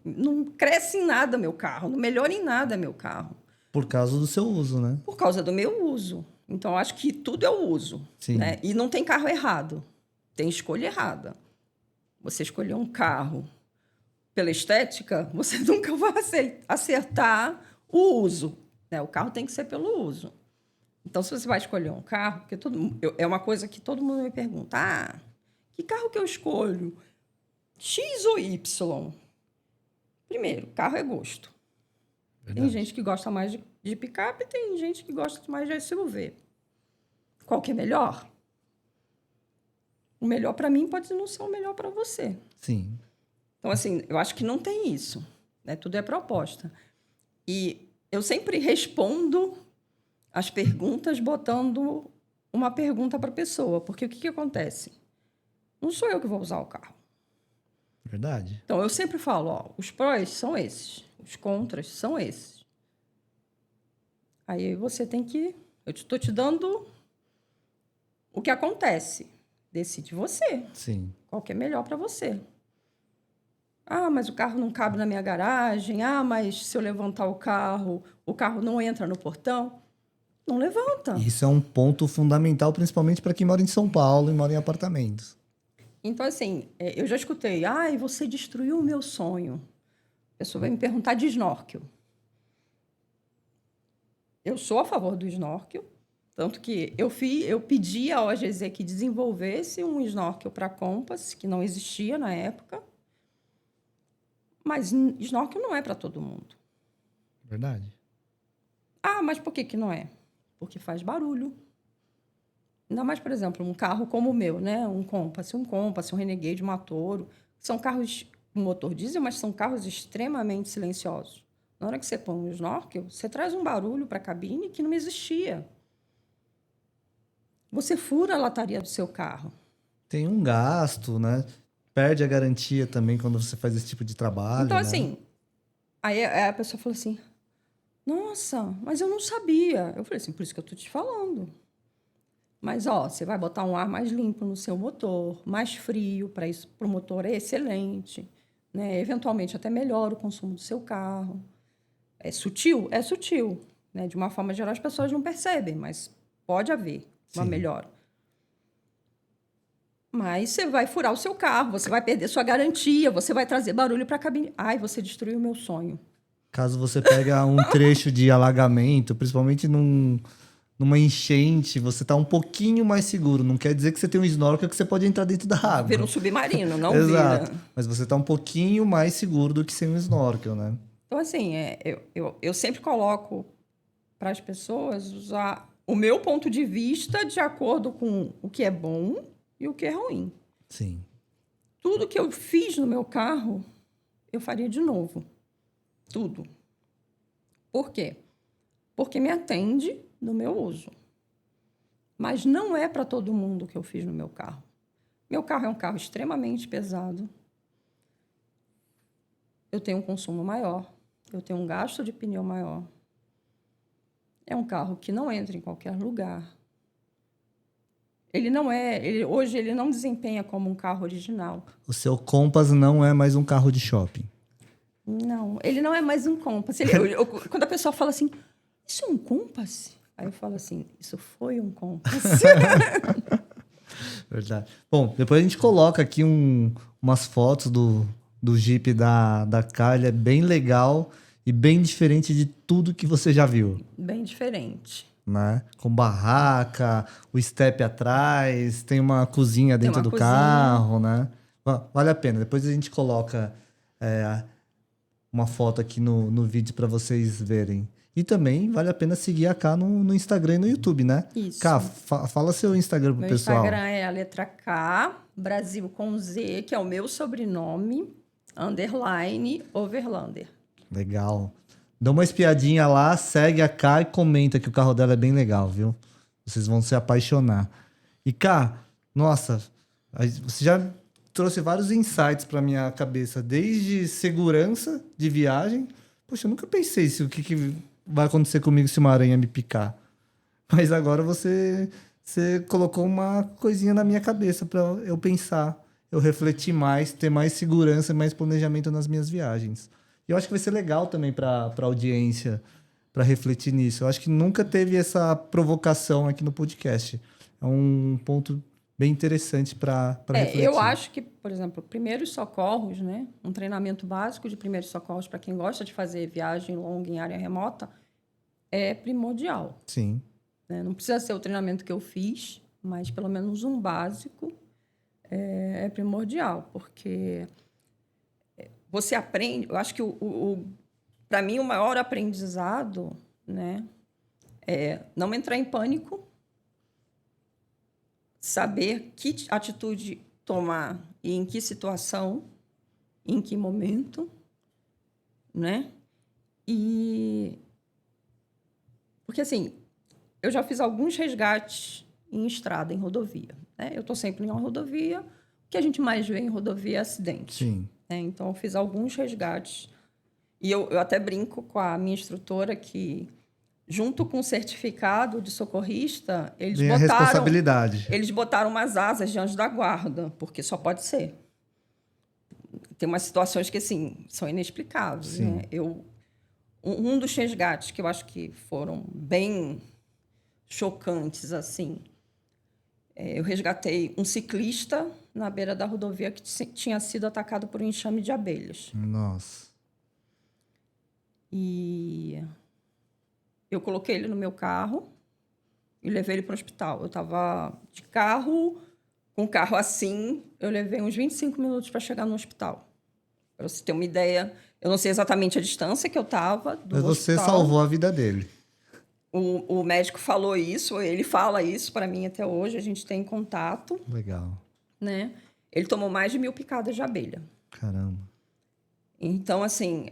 não cresce em nada meu carro, não melhora em nada meu carro. Por causa do seu uso, né? Por causa do meu uso. Então, eu acho que tudo é o uso. Sim. Né? E não tem carro errado. Tem escolha errada. Você escolher um carro pela estética, você nunca vai acertar o uso. Né? O carro tem que ser pelo uso. Então, se você vai escolher um carro, porque é uma coisa que todo mundo me pergunta, que carro que eu escolho? X ou Y? Primeiro, carro é gosto. Verdade. Tem gente que gosta mais de picape e tem gente que gosta mais de SUV. Qual que é melhor? O melhor para mim pode não ser o melhor para você. Sim. Então, assim, eu acho que não tem isso. Né? Tudo é proposta. E eu sempre respondo as perguntas botando uma pergunta para a pessoa. Porque o que acontece? Não sou eu que vou usar o carro. Verdade. Então, eu sempre falo, os prós são esses, os contras são esses. Aí você tem que... Eu estou te dando o que acontece. Decide você. Sim. Qual que é melhor para você. Mas o carro não cabe na minha garagem. Mas se eu levantar o carro não entra no portão. Não levanta. Isso é um ponto fundamental, principalmente para quem mora em São Paulo e mora em apartamentos. Então, assim, eu já escutei. Você destruiu o meu sonho. A pessoa vai me perguntar de snorkel. Eu sou a favor do snorkel. Tanto que eu pedi à OGZ que desenvolvesse um snorkel para Compass, que não existia na época. Mas snorkel não é para todo mundo. Verdade. Mas por que não é? Porque faz barulho. Ainda mais, por exemplo, um carro como o meu, né? Um Compass, um Renegade, um Toro. São carros com motor diesel, mas são carros extremamente silenciosos. Na hora que você põe um snorkel, você traz um barulho para a cabine que não existia. Você fura a lataria do seu carro. Tem um gasto, né? Perde a garantia também quando você faz esse tipo de trabalho. Então, né? assim, aí a pessoa falou assim, nossa, mas eu não sabia. Eu falei assim, por isso que eu estou te falando. Mas, você vai botar um ar mais limpo no seu motor, mais frio, para o motor é excelente. Né? Eventualmente, até melhora o consumo do seu carro. É sutil? É sutil. Né? De uma forma geral, as pessoas não percebem, mas pode haver uma melhora. Mas você vai furar o seu carro, você vai perder sua garantia, você vai trazer barulho para a cabine. Você destruiu o meu sonho. Caso você pegue um trecho de alagamento, principalmente numa enchente, você tá um pouquinho mais seguro. Não quer dizer que você tem um snorkel que você pode entrar dentro da água. Vira um submarino, não Exato. vira. Mas você tá um pouquinho mais seguro do que sem um snorkel, né? Então, assim, eu sempre coloco para as pessoas usar o meu ponto de vista de acordo com o que é bom e o que é ruim. Sim. Tudo que eu fiz no meu carro, eu faria de novo. Tudo. Por quê? Porque me atende no meu uso. Mas não é para todo mundo que eu fiz no meu carro. Meu carro é um carro extremamente pesado. Eu tenho um consumo maior. Eu tenho um gasto de pneu maior. É um carro que não entra em qualquer lugar. Hoje ele não desempenha como um carro original. O seu Compass não é mais um carro de shopping. Não, ele não é mais um Compass. Quando a pessoa fala assim, isso é um Compass? Aí eu falo assim, isso foi um Compass. Verdade. Bom, depois a gente coloca aqui umas fotos do Jeep da Kylie. É bem legal e bem diferente de tudo que você já viu. Bem diferente. Né? Com barraca, o step atrás, tem uma cozinha dentro do carro, né? Vale a pena. Depois a gente coloca uma foto aqui no vídeo para vocês verem. E também vale a pena seguir a Ká no Instagram e no YouTube, né? Isso. Ká, fala seu Instagram pro pessoal. Meu Instagram é a letra K, Brasil com Z, que é o meu sobrenome, _ Overlander. Legal. Dá uma espiadinha lá, segue a Ká e comenta que o carro dela é bem legal, viu? Vocês vão se apaixonar. E Ká, nossa, você já trouxe vários insights para minha cabeça, desde segurança de viagem. Poxa, eu nunca pensei o que vai acontecer comigo se uma aranha me picar. Mas agora você colocou uma coisinha na minha cabeça para eu pensar, eu refletir mais, ter mais segurança e mais planejamento nas minhas viagens. E eu acho que vai ser legal também para a audiência refletir nisso. Eu acho que nunca teve essa provocação aqui no podcast. É um ponto bem interessante para refletir. Eu acho que, por exemplo, primeiros socorros, né? Um treinamento básico de primeiros socorros para quem gosta de fazer viagem longa em área remota é primordial. Sim. Né? Não precisa ser o treinamento que eu fiz, mas pelo menos um básico é primordial, porque você aprende. Eu acho que para mim o maior aprendizado, né, é não entrar em pânico, saber que atitude tomar e em que situação, em que momento, né? Porque assim, eu já fiz alguns resgates em estrada, em rodovia, né? Eu estou sempre em uma rodovia. O que a gente mais vê em rodovia é acidente. Sim. Né? Então, eu fiz alguns resgates. E eu até brinco com a minha instrutora que, junto com o certificado de socorrista, Eles responsabilidade. Eles botaram umas asas de anjo da guarda, porque só pode ser. Tem umas situações que, assim, são inexplicáveis. Né? Um dos resgates que eu acho que foram bem chocantes, assim, eu resgatei um ciclista na beira da rodovia que tinha sido atacado por um enxame de abelhas. Nossa. E eu coloquei ele no meu carro e levei ele para o hospital. Eu estava de carro, com o carro assim, eu levei uns 25 minutos para chegar no hospital. Para você ter uma ideia, eu não sei exatamente a distância que eu estava do Mas você hospital. salvou a vida dele. O médico falou isso, ele fala isso para mim até hoje, a gente tem contato. Legal. Né? Ele tomou mais de 1.000 picadas de abelha. Caramba. Então, assim,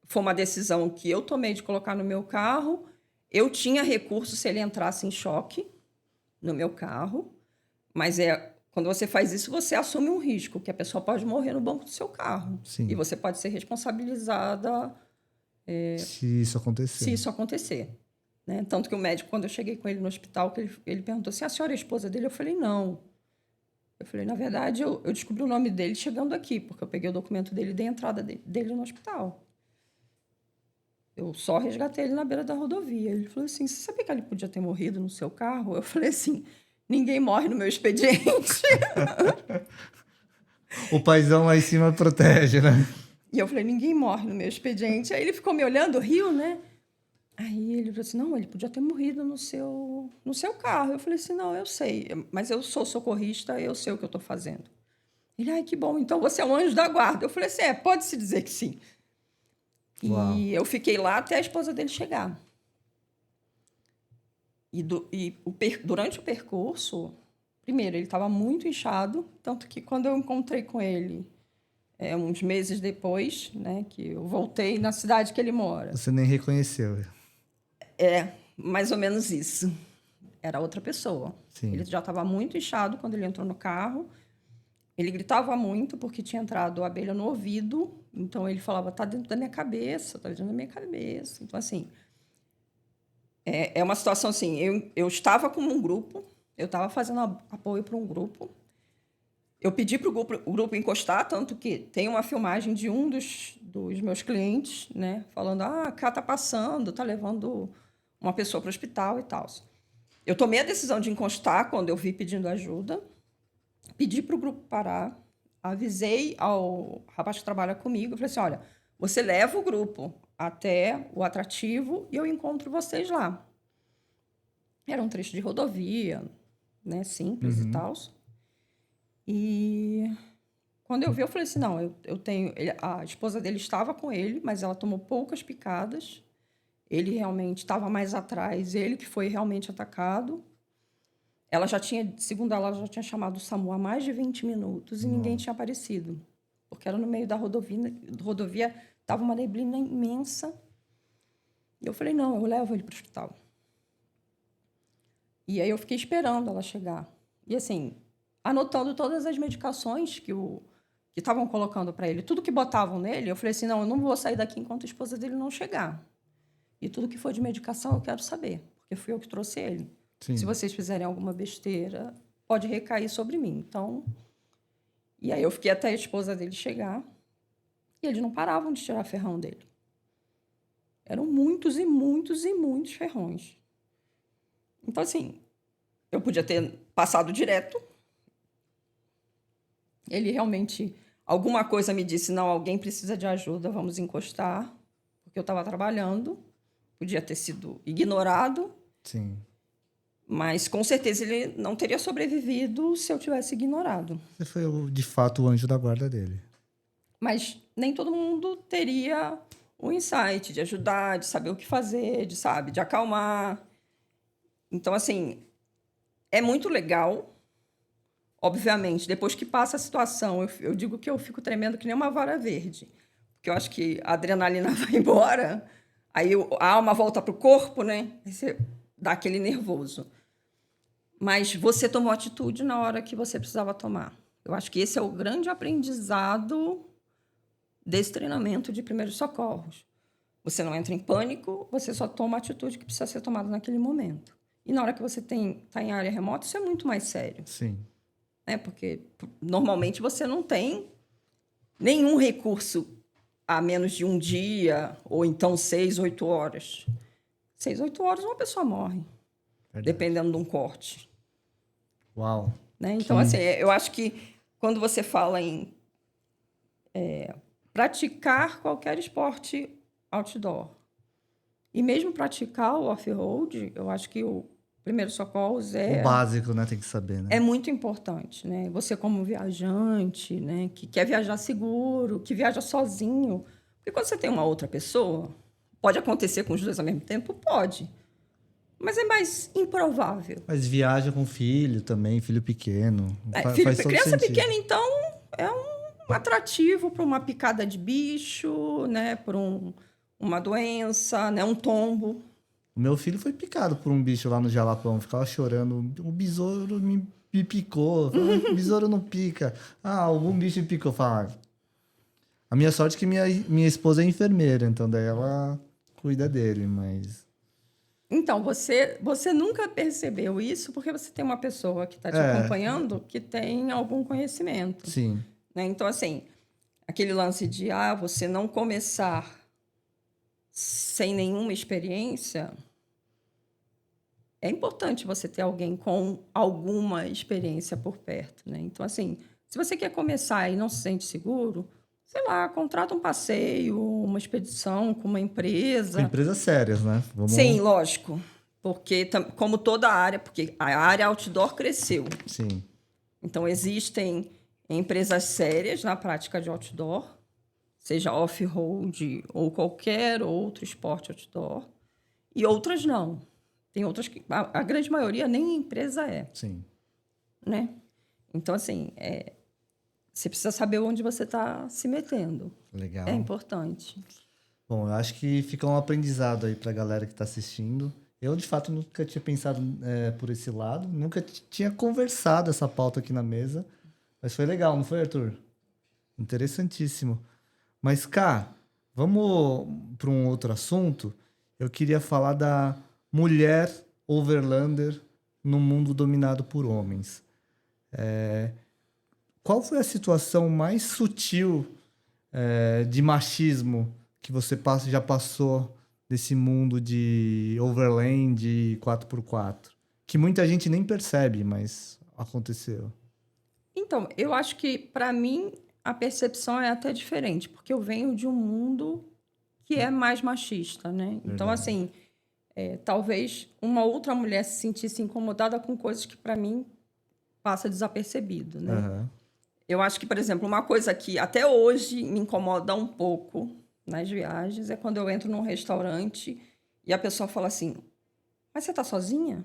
foi uma decisão que eu tomei de colocar no meu carro. Eu tinha recurso se ele entrasse em choque no meu carro, mas quando você faz isso, você assume um risco, que a pessoa pode morrer no banco do seu carro. Sim. E você pode ser responsabilizada se isso acontecer. Se isso acontecer. Né? Tanto que o médico, quando eu cheguei com ele no hospital, ele perguntou assim, a senhora é a esposa dele? Eu falei, não. Eu falei, na verdade, eu descobri o nome dele chegando aqui, porque eu peguei o documento dele e dei a entrada dele no hospital. Eu só resgatei ele na beira da rodovia. Ele falou assim, você sabia que ele podia ter morrido no seu carro? Eu falei assim, ninguém morre no meu expediente. O paizão lá em cima protege, né? E eu falei, ninguém morre no meu expediente. Aí ele ficou me olhando, riu, né? Aí ele falou assim, não, ele podia ter morrido no seu carro. Eu falei assim, não, eu sei, mas eu sou socorrista, eu sei o que eu estou fazendo. Ele, ai, que bom, então você é um anjo da guarda. Eu falei assim, pode-se dizer que sim. Uau. E eu fiquei lá até a esposa dele chegar. Durante o percurso, primeiro, ele estava muito inchado, tanto que quando eu encontrei com ele, uns meses depois, né, que eu voltei na cidade que ele mora. Você nem reconheceu. Mais ou menos isso. Era outra pessoa. Sim. Ele já estava muito inchado quando ele entrou no carro. Ele gritava muito porque tinha entrado a abelha no ouvido. Então, ele falava, tá dentro da minha cabeça, tá dentro da minha cabeça. Então, assim, é uma situação assim, eu estava com um grupo, eu estava fazendo apoio para um grupo. Eu pedi para o grupo encostar, tanto que tem uma filmagem de um dos meus clientes, né, falando, cá tá passando, tá levando uma pessoa para o hospital e tal. Eu tomei a decisão de encostar quando eu vi pedindo ajuda, pedi para o grupo parar, avisei ao rapaz que trabalha comigo, eu falei assim, olha, você leva o grupo até o atrativo e eu encontro vocês lá. Era um trecho de rodovia, né, simples e tal. E quando eu vi, eu falei assim, não, eu tenho... a esposa dele estava com ele, mas ela tomou poucas picadas. Ele realmente estava mais atrás, ele que foi realmente atacado. Ela já tinha, segundo ela, já tinha chamado o SAMU há mais de 20 minutos e ninguém tinha aparecido. Porque era no meio da rodovia, estava uma neblina imensa. E eu falei, não, eu levo ele para o hospital. E aí eu fiquei esperando ela chegar. E assim, anotando todas as medicações que estavam colocando para ele, tudo que botavam nele, eu falei assim, não, eu não vou sair daqui enquanto a esposa dele não chegar. E tudo que for de medicação eu quero saber, porque fui eu que trouxe ele. Sim. Se vocês fizerem alguma besteira, pode recair sobre mim. Então, e aí eu fiquei até a esposa dele chegar e eles não paravam de tirar ferrão dele. Eram muitos e muitos e muitos ferrões. Então, assim, eu podia ter passado direto. Ele realmente, alguma coisa me disse, não, alguém precisa de ajuda, vamos encostar, porque eu estava trabalhando. Podia ter sido ignorado, Sim. mas com certeza ele não teria sobrevivido se eu tivesse ignorado. Você foi, de fato, o anjo da guarda dele. Mas nem todo mundo teria o insight de ajudar, de saber o que fazer, de acalmar. Então, assim, é muito legal. Obviamente, depois que passa a situação, eu digo que eu fico tremendo que nem uma vara verde. Porque eu acho que a adrenalina vai embora, aí a alma volta para o corpo, né? Aí você dá aquele nervoso. Mas você tomou atitude na hora que você precisava tomar. Eu acho que esse é o grande aprendizado desse treinamento de primeiros socorros. Você não entra em pânico, você só toma a atitude que precisa ser tomada naquele momento. E na hora que você está em área remota, isso é muito mais sério. Sim. Né? Porque normalmente você não tem nenhum recurso a menos de um dia, ou então 6, 8 horas. 6, 8 horas uma pessoa morre, Verdade. dependendo de um corte. Uau. Né? Então, assim, eu acho que quando você fala em praticar qualquer esporte outdoor, e mesmo praticar o off-road, eu acho que o primeiro socorros O básico, né? Tem que saber, né? é muito importante, né? Você como viajante, né? Que quer viajar seguro, que viaja sozinho. Porque quando você tem uma outra pessoa, pode acontecer com os dois ao mesmo tempo? Pode. Mas é mais improvável. Mas viaja com filho também, filho pequeno. Faz todo Criança sentido. pequena, então, é um atrativo para uma picada de bicho, né? Por uma doença, né? Um tombo. O meu filho foi picado por um bicho lá no Jalapão. Ficava chorando. O besouro me picou. Eu falei, "Ah, besouro não pica. Ah, algum bicho me picou." Eu falei, "Ah." A minha sorte é que minha esposa é enfermeira. Então daí ela cuida dele, mas... Então, você nunca percebeu isso porque você tem uma pessoa que está te acompanhando que tem algum conhecimento. Sim. Né? Então, assim, aquele lance de você não começar sem nenhuma experiência, é importante você ter alguém com alguma experiência por perto. Né? Então, assim, se você quer começar e não se sente seguro, sei lá, contrata um passeio, uma expedição com uma empresa. Com empresas sérias, né? Sim, lógico. Porque, como toda área, porque a área outdoor cresceu. Sim. Então, existem empresas sérias na prática de outdoor, seja off-road ou qualquer outro esporte outdoor, e outras não. Tem outras que a grande maioria nem empresa é. Sim. Né? Então, assim, você precisa saber onde você está se metendo. Legal. É importante. Bom, eu acho que fica um aprendizado aí pra galera que tá assistindo. Eu, de fato, nunca tinha pensado por esse lado. Nunca tinha conversado essa pauta aqui na mesa. Mas foi legal, não foi, Arthur? Interessantíssimo. Mas, Cá, vamos para um outro assunto. Eu queria falar da mulher overlander no mundo dominado por homens. Qual foi a situação mais sutil de machismo que você já passou desse mundo de overland e 4x4? Que muita gente nem percebe, mas aconteceu. Então, eu acho que, para mim, a percepção é até diferente, porque eu venho de um mundo que é mais machista, né? Então, Verdade. assim, talvez uma outra mulher se sentisse incomodada com coisas que, para mim, passa desapercebido, né? Aham. Eu acho que, por exemplo, uma coisa que até hoje me incomoda um pouco nas viagens é quando eu entro num restaurante e a pessoa fala assim, mas você está sozinha?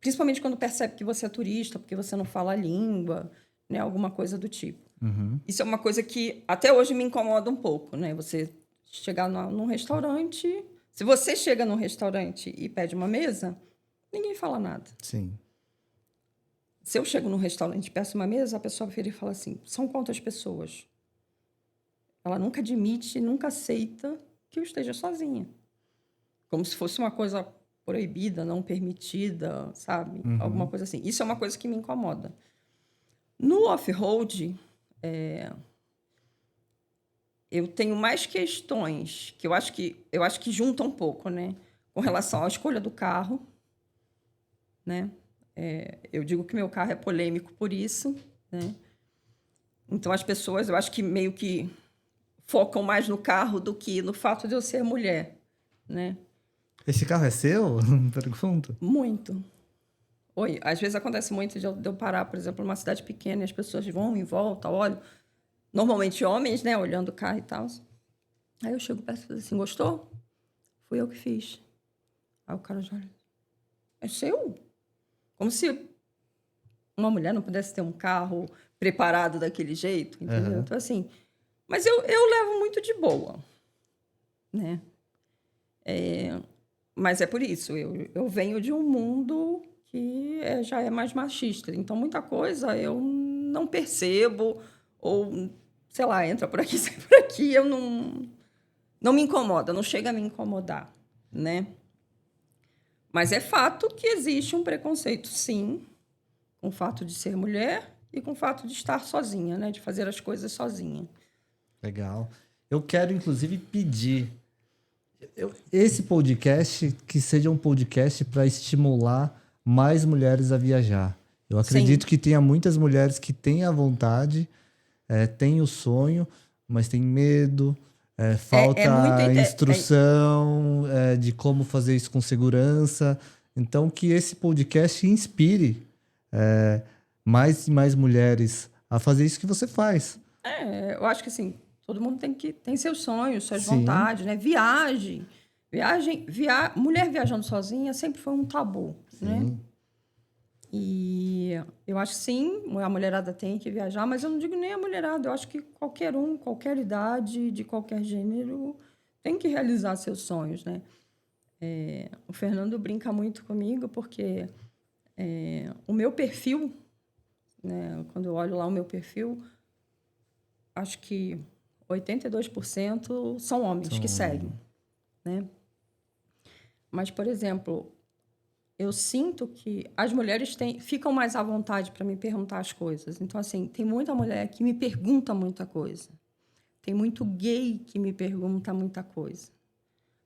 Principalmente quando percebe que você é turista, porque você não fala a língua, né? Alguma coisa do tipo. Uhum. Isso é uma coisa que até hoje me incomoda um pouco, né? Você chegar num restaurante... Se você chega num restaurante e pede uma mesa, ninguém fala nada. Sim. Se eu chego num restaurante e peço uma mesa, a pessoa vira e fala assim, são quantas pessoas? Ela nunca admite, nunca aceita que eu esteja sozinha. Como se fosse uma coisa proibida, não permitida, sabe? Uhum. Alguma coisa assim. Isso é uma coisa que me incomoda. No off-road, eu tenho mais questões que eu acho que juntam um pouco, né? Com relação à escolha do carro, né? Eu digo que meu carro é polêmico por isso, né? Então, as pessoas, eu acho que meio que focam mais no carro do que no fato de eu ser mulher, né? Esse carro é seu? Pergunta. Muito. Oi, às vezes acontece muito de eu parar, por exemplo, numa cidade pequena e as pessoas vão em volta, olham. Normalmente homens, né? Olhando o carro e tal. Aí eu chego perto e falo assim, gostou? Fui eu que fiz. Aí o cara já olha, é seu? Como se uma mulher não pudesse ter um carro preparado daquele jeito, entendeu? Aham. Então, assim, mas eu levo muito de boa, né? Mas é por isso, eu venho de um mundo que já é mais machista. Então, muita coisa eu não percebo, ou, sei lá, entra por aqui, sai por aqui, eu não me incomoda, não chega a me incomodar, né? Mas é fato que existe um preconceito, sim, com o fato de ser mulher e com o fato de estar sozinha, né? De fazer as coisas sozinha. Legal. Eu quero, inclusive, pedir esse podcast que seja um podcast para estimular mais mulheres a viajar. Eu acredito Sim. que tenha muitas mulheres que têm a vontade, têm o sonho, mas têm medo, falta instrução de como fazer isso com segurança. Então, que esse podcast inspire mais e mais mulheres a fazer isso que você faz. Eu acho que assim, todo mundo tem seus sonhos, suas Sim. vontades, né? Mulher viajando sozinha sempre foi um tabu, né? Sim. E eu acho que sim, a mulherada tem que viajar, mas eu não digo nem a mulherada, eu acho que qualquer um, qualquer idade, de qualquer gênero, tem que realizar seus sonhos, né? O Fernando brinca muito comigo porque o meu perfil, né? Quando eu olho lá o meu perfil, acho que 82% são homens que seguem, né? Mas, por exemplo, eu sinto que as mulheres ficam mais à vontade para me perguntar as coisas. Então, assim, tem muita mulher que me pergunta muita coisa. Tem muito gay que me pergunta muita coisa.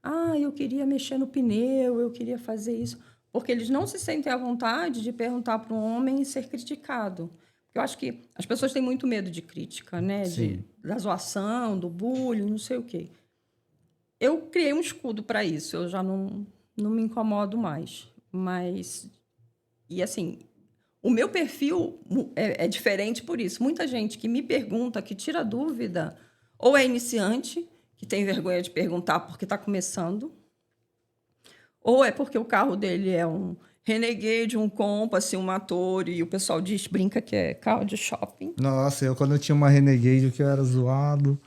Ah, eu queria mexer no pneu, eu queria fazer isso. Porque eles não se sentem à vontade de perguntar para um homem e ser criticado. Porque eu acho que as pessoas têm muito medo de crítica, né? Sim. Da zoação, do bullying, não sei o quê. Eu criei um escudo para isso, eu já não me incomodo mais. Mas, e assim, o meu perfil é diferente por isso. Muita gente que me pergunta, que tira dúvida, ou é iniciante, que tem vergonha de perguntar porque está começando, ou é porque o carro dele é um Renegade, um Compass, um Motor, e o pessoal brinca que é carro de shopping. Nossa, quando eu tinha uma Renegade, que eu era zoado.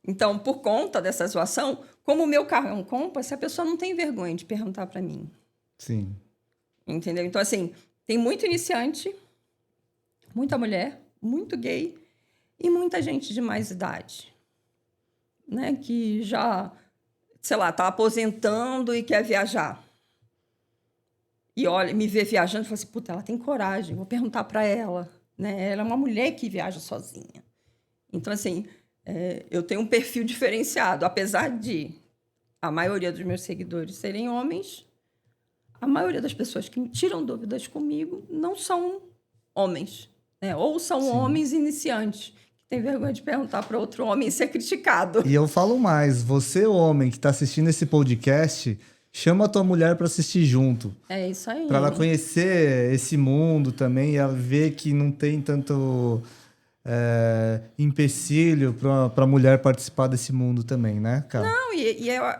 Então, por conta dessa zoação, como o meu carro é um Compass, a pessoa não tem vergonha de perguntar para mim. Sim. Entendeu? Então, assim, tem muito iniciante, muita mulher, muito gay e muita gente de mais idade, né? Que já, sei lá, está aposentando e quer viajar. E olha, me vê viajando e fala assim, puta, ela tem coragem, vou perguntar para ela, né? Ela é uma mulher que viaja sozinha. Então, assim, eu tenho um perfil diferenciado. Apesar de a maioria dos meus seguidores serem homens, a maioria das pessoas que me tiram dúvidas comigo não são homens, né? Ou são Sim. homens iniciantes, que têm vergonha de perguntar para outro homem e ser criticado. E eu falo mais, você, homem que está assistindo esse podcast, chama a tua mulher para assistir junto. É isso aí. Para ela conhecer esse mundo também e ela ver que não tem tanto empecilho para a mulher participar desse mundo também, né, cara? Não,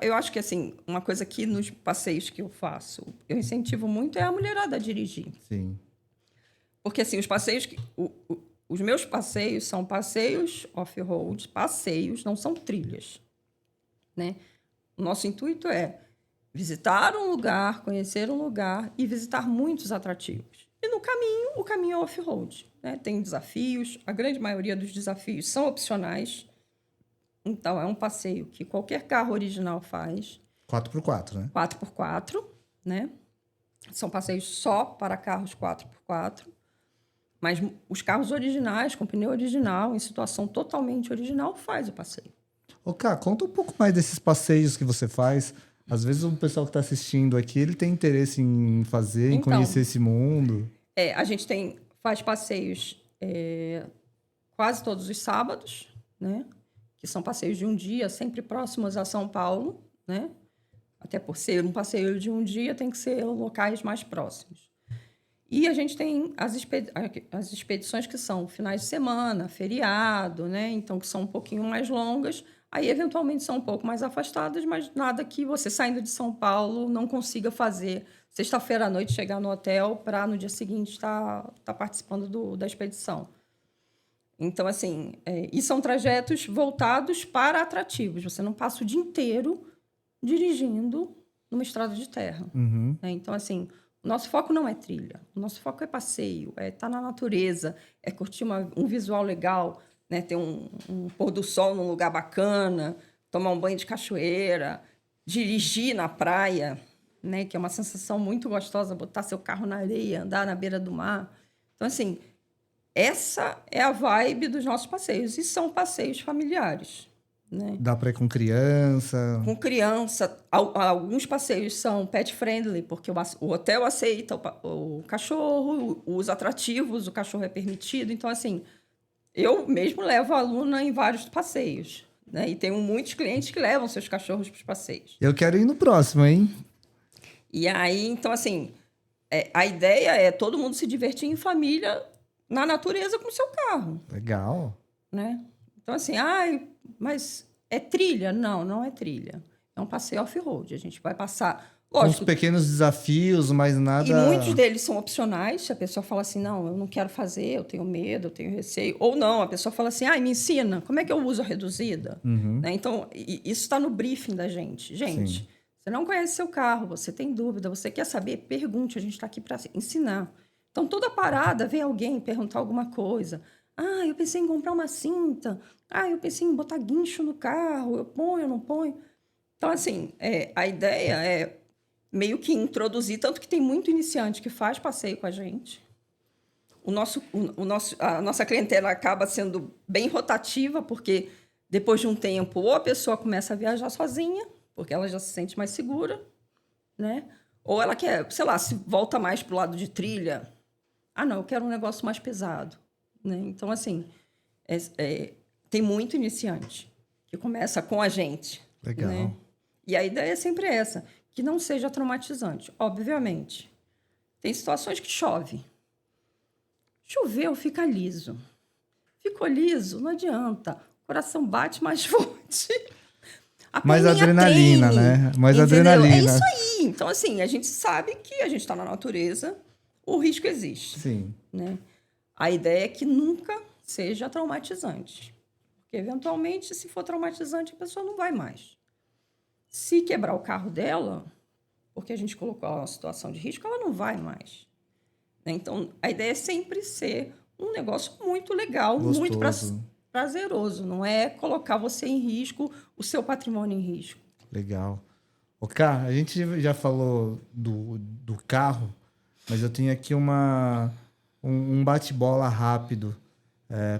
eu acho que, assim, uma coisa que nos passeios que eu faço, eu incentivo muito é a mulherada a dirigir. Sim. Porque, assim, os passeios... os meus passeios são passeios off-road, passeios, não são trilhas, né? O nosso intuito é visitar um lugar, conhecer um lugar e visitar muitos atrativos. E no caminho, o caminho é off-road, né? Tem desafios, a grande maioria dos desafios são opcionais. Então, é um passeio que qualquer carro original faz. 4x4, né? 4x4, né? São passeios só para carros 4x4. Mas os carros originais, com pneu original, em situação totalmente original, faz o passeio. Ô, Cá, conta um pouco mais desses passeios que você faz. Às vezes o pessoal que está assistindo aqui, ele tem interesse em fazer, em Então, conhecer esse mundo. a gente faz passeios quase todos os sábados, né? Que são passeios de um dia, sempre próximos a São Paulo, né? Até por ser um passeio de um dia, tem que ser locais mais próximos. E a gente tem as expedições que são finais de semana, feriado, né? Então, que são um pouquinho mais longas. Aí, eventualmente, são um pouco mais afastadas, mas nada que você, saindo de São Paulo, não consiga fazer sexta-feira à noite, chegar no hotel para, no dia seguinte, estar participando da expedição. Então, assim, e são trajetos voltados para atrativos. Você não passa o dia inteiro dirigindo numa estrada de terra. Uhum. Né? Então, assim, o nosso foco não é trilha. O nosso foco é passeio, é estar na natureza, é curtir um visual legal, né? Ter um pôr do sol num lugar bacana, tomar um banho de cachoeira, dirigir na praia, né? Que é uma sensação muito gostosa, botar seu carro na areia, andar na beira do mar. Então, assim, essa é a vibe dos nossos passeios. E são passeios familiares, né? Dá para ir com criança. Com criança. Alguns passeios são pet friendly, porque o hotel aceita o cachorro, os atrativos, o cachorro é permitido. Então, assim, eu mesmo levo a aluna em vários passeios, né? E tenho muitos clientes que levam seus cachorros para os passeios. Eu quero ir no próximo, hein? E aí, então, assim, a ideia é todo mundo se divertir em família, na natureza, com o seu carro. Legal. Né? Então, assim, mas é trilha? Não, não é trilha. É um passeio off-road. A gente vai passar... Lógico, Uns pequenos desafios, mas nada... e muitos deles são opcionais. Se a pessoa fala assim, não, eu não quero fazer, eu tenho medo, eu tenho receio. Ou não, a pessoa fala assim, me ensina, como é que eu uso a reduzida? Uhum. Né? Então, isso está no briefing da gente. Gente, Sim. você não conhece seu carro, você tem dúvida, você quer saber, pergunte, a gente está aqui para ensinar. Então, toda parada, vem alguém perguntar alguma coisa. Eu pensei em comprar uma cinta. Eu pensei em botar guincho no carro. Eu ponho, eu não ponho. Então, assim, a ideia é meio que introduzir, tanto que tem muito iniciante que faz passeio com a gente. A nossa clientela acaba sendo bem rotativa, porque depois de um tempo, ou a pessoa começa a viajar sozinha, porque ela já se sente mais segura, né? Ou ela quer, sei lá, se volta mais para o lado de trilha. Não, eu quero um negócio mais pesado. Né? Então, assim, tem muito iniciante que começa com a gente. Legal. Né? E a ideia é sempre essa, que não seja traumatizante. Obviamente, tem situações que chove. Choveu, fica liso. Ficou liso, não adianta. O coração bate mais forte. Mais perninha adrenalina, treme, né? Mais entendeu? adrenalina. É isso aí. Então, assim, a gente sabe que a gente está na natureza, o risco existe. Sim. Né? A ideia é que nunca seja traumatizante. Porque, eventualmente, se for traumatizante, a pessoa não vai mais. Se quebrar o carro dela, porque a gente colocou ela numa situação de risco, ela não vai mais. Né? Então, a ideia é sempre ser um negócio muito legal, Gostoso. muito prazeroso. Não é colocar você em risco, o seu patrimônio em risco. Legal. Cá, a gente já falou do carro, mas eu tenho aqui um bate-bola rápido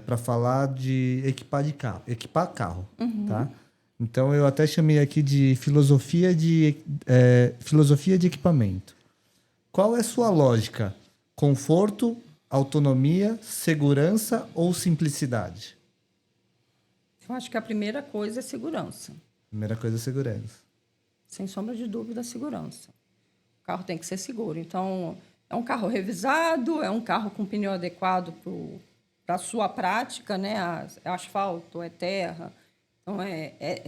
para falar de equipar carro, tá? Então eu até chamei aqui de filosofia de equipamento. Qual é a sua lógica? Conforto, autonomia, segurança ou simplicidade? Eu acho que a primeira coisa é segurança. Primeira coisa é segurança. Sem sombra de dúvida, segurança. O carro tem que ser seguro. Então, é um carro revisado, é um carro com pneu adequado para a sua prática, né? É asfalto, é terra. Então,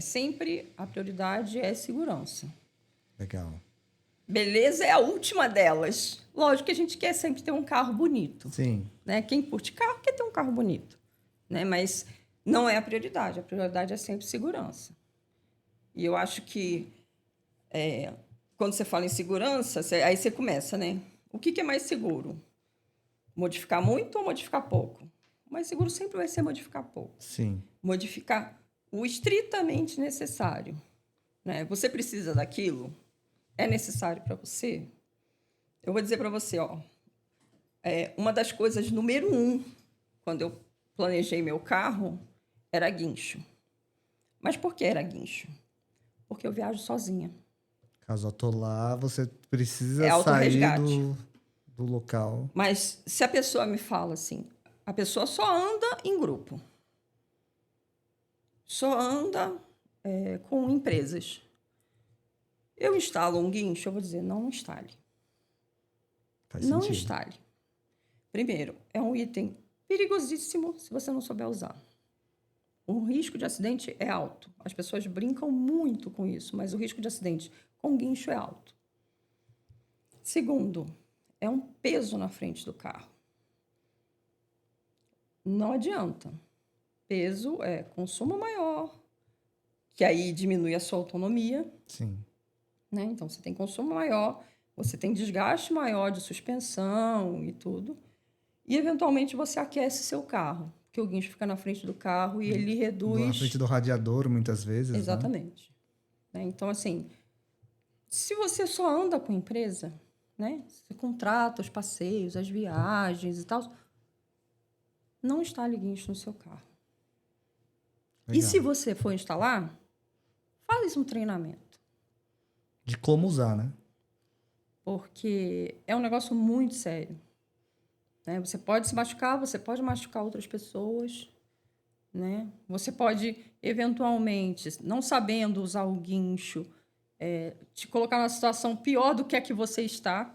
sempre a prioridade é segurança. Legal. Beleza é a última delas. Lógico que a gente quer sempre ter um carro bonito. Sim. Né? Quem curte carro quer ter um carro bonito. Né? Mas não é a prioridade. A prioridade é sempre segurança. E eu acho que quando você fala em segurança, aí você começa, né? O que é mais seguro? Modificar muito ou modificar pouco? O mais seguro sempre vai ser modificar pouco. Sim. Modificar o estritamente necessário. Né? Você precisa daquilo? É necessário para você? Eu vou dizer para você, uma das coisas número 1, quando eu planejei meu carro, era guincho. Mas por que era guincho? Porque eu viajo sozinha. Caso atolar, você precisa É sair autorresgate. do local. Mas se a pessoa me fala assim, a pessoa só anda em grupo. Só anda com empresas. Eu instalo um guincho, eu vou dizer, não instale. Faz Não sentido. instale. Primeiro, é um item perigosíssimo se você não souber usar. O risco de acidente é alto. As pessoas brincam muito com isso, mas o risco de acidente com guincho é alto. Segundo, é um peso na frente do carro. Não adianta. Peso é consumo maior, que aí diminui a sua autonomia, Sim. né? Então, você tem consumo maior, você tem desgaste maior de suspensão e tudo. E, eventualmente, você aquece seu carro, porque o guincho fica na frente do carro e ele reduz... Na frente do radiador, muitas vezes, Exatamente. Né? Então, assim, se você só anda com empresa, né? Você contrata os passeios, as viagens e tal, não instale guincho no seu carro. Legal. E se você for instalar, faz um treinamento. De como usar, né? Porque é um negócio muito sério. Né? Você pode se machucar, você pode machucar outras pessoas. Né? Você pode, eventualmente, não sabendo usar o guincho, te colocar numa situação pior do que a que você está.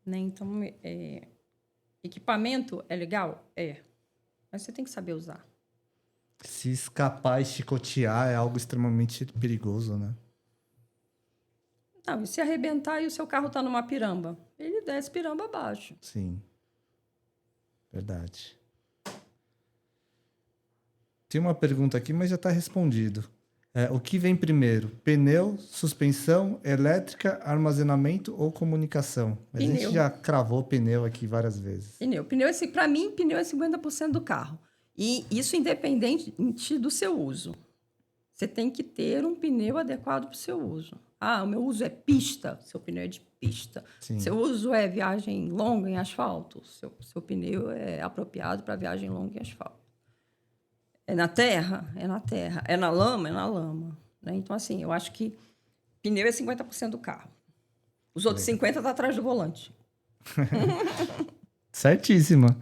Né? Então, equipamento é legal? É. Mas você tem que saber usar. Se escapar e chicotear é algo extremamente perigoso, né? Não, e se arrebentar e o seu carro está numa piramba? Ele desce piramba abaixo. Sim. Verdade. Tem uma pergunta aqui, mas já está respondido. O que vem primeiro? Pneu, suspensão, elétrica, armazenamento ou comunicação? A gente Pneu. já cravou pneu aqui várias vezes. Pneu. Para mim, pneu é 50% do carro. E isso independente do seu uso. Você tem que ter um pneu adequado para o seu uso. Ah, o meu uso é pista, seu pneu é de pista. Sim. Seu uso é viagem longa em asfalto, seu pneu é apropriado para viagem longa em asfalto. É na terra? É na terra. É na lama? É na lama. Né? Então, assim, eu acho que pneu é 50% do carro. Os outros 50% estão atrás do volante. Certíssima.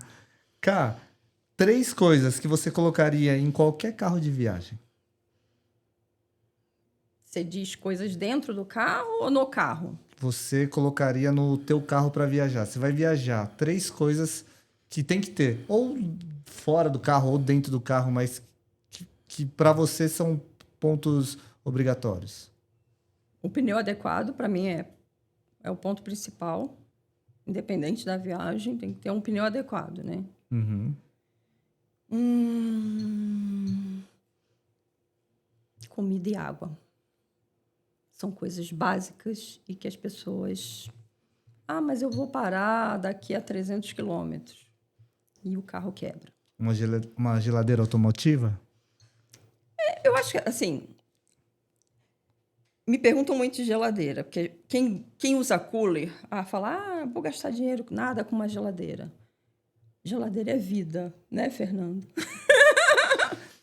Cá, 3 coisas que você colocaria em qualquer carro de viagem. Você diz coisas dentro do carro ou no carro? Você colocaria no teu carro para viajar. Você vai viajar. 3 coisas que tem que ter. Ou fora do carro, ou dentro do carro, mas que para você são pontos obrigatórios. O pneu adequado, para mim, é o ponto principal. Independente da viagem, tem que ter um pneu adequado, né? Uhum. Comida e água. São coisas básicas e que as pessoas... Ah, mas eu vou parar daqui a 300 quilômetros. E o carro quebra. Uma geladeira automotiva? Eu acho que, assim... Me perguntam muito de geladeira, porque quem usa cooler fala, vou gastar dinheiro, nada com uma geladeira. Geladeira é vida, né, Fernando?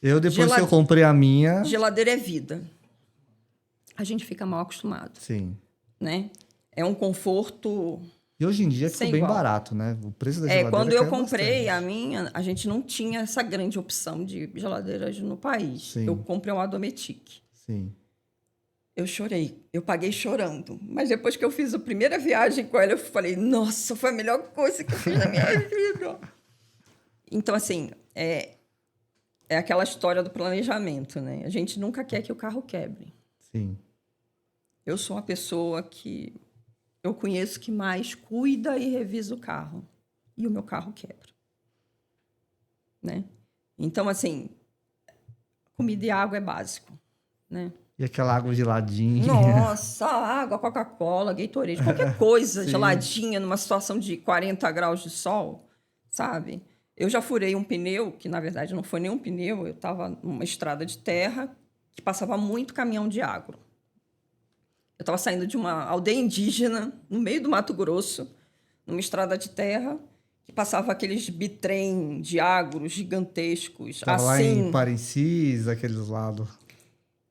Eu, depois que eu comprei a minha... Geladeira é vida. A gente fica mal acostumado. Sim. Né? É um conforto... E hoje em dia ficou bem igual. barato, né? O preço da geladeira Quando eu caiu comprei bastante. a minha, a gente não tinha essa grande opção de geladeiras no país. Sim. Eu comprei uma Dometic. Sim. Eu chorei. Eu paguei chorando. Mas depois que eu fiz a primeira viagem com ela, eu falei, nossa, foi a melhor coisa que eu fiz na minha vida. Então, assim, é aquela história do planejamento, né? A gente nunca quer que o carro quebre. Sim. Eu sou uma pessoa que eu conheço que mais cuida e revisa o carro. E o meu carro quebra. Né? Então, assim, comida e água é básico. Né? E aquela água geladinha. Nossa, água, Coca-Cola, Gatorade, qualquer coisa Sim. geladinha numa situação de 40 graus de sol, sabe? Eu já furei um pneu, que na verdade não foi nem um pneu, eu estava numa estrada de terra que passava muito caminhão de agro. Eu estava saindo de uma aldeia indígena, no meio do Mato Grosso, numa estrada de terra, que passava aqueles bitrem de agro gigantescos, Tava lá em assim, Parecis, aqueles lados.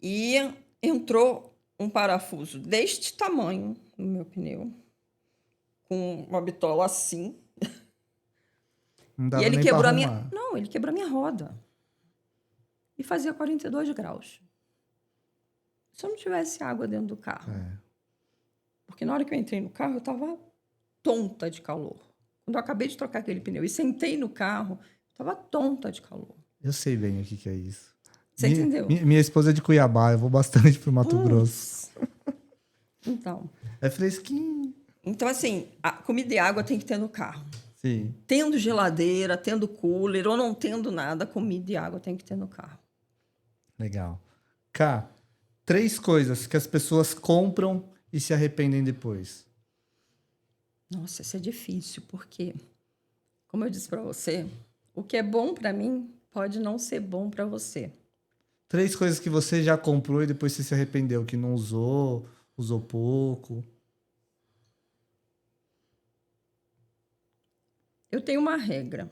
e entrou um parafuso deste tamanho no meu pneu, com uma bitola assim, Não e dava ele nem pra quebrou a minha... arrumar. Não, ele quebrou a minha roda. E fazia 42 graus. Se eu não tivesse água dentro do carro. É. Porque na hora que eu entrei no carro, eu estava tonta de calor. Quando eu acabei de trocar aquele pneu e sentei no carro, eu estava tonta de calor. Eu sei bem o que é isso. Você entendeu? Minha esposa é de Cuiabá, eu vou bastante pro Mato Grosso. Então, É fresquinho. então, assim, a comida e água tem que ter no carro. Sim. Tendo geladeira, tendo cooler ou não tendo nada, comida e água tem que ter no carro. Legal. Cá, 3 coisas que as pessoas compram e se arrependem depois. Nossa, isso é difícil, porque, como eu disse para você, o que é bom para mim pode não ser bom para você. 3 coisas que você já comprou e depois você se arrependeu, que não usou, usou pouco. Eu tenho uma regra.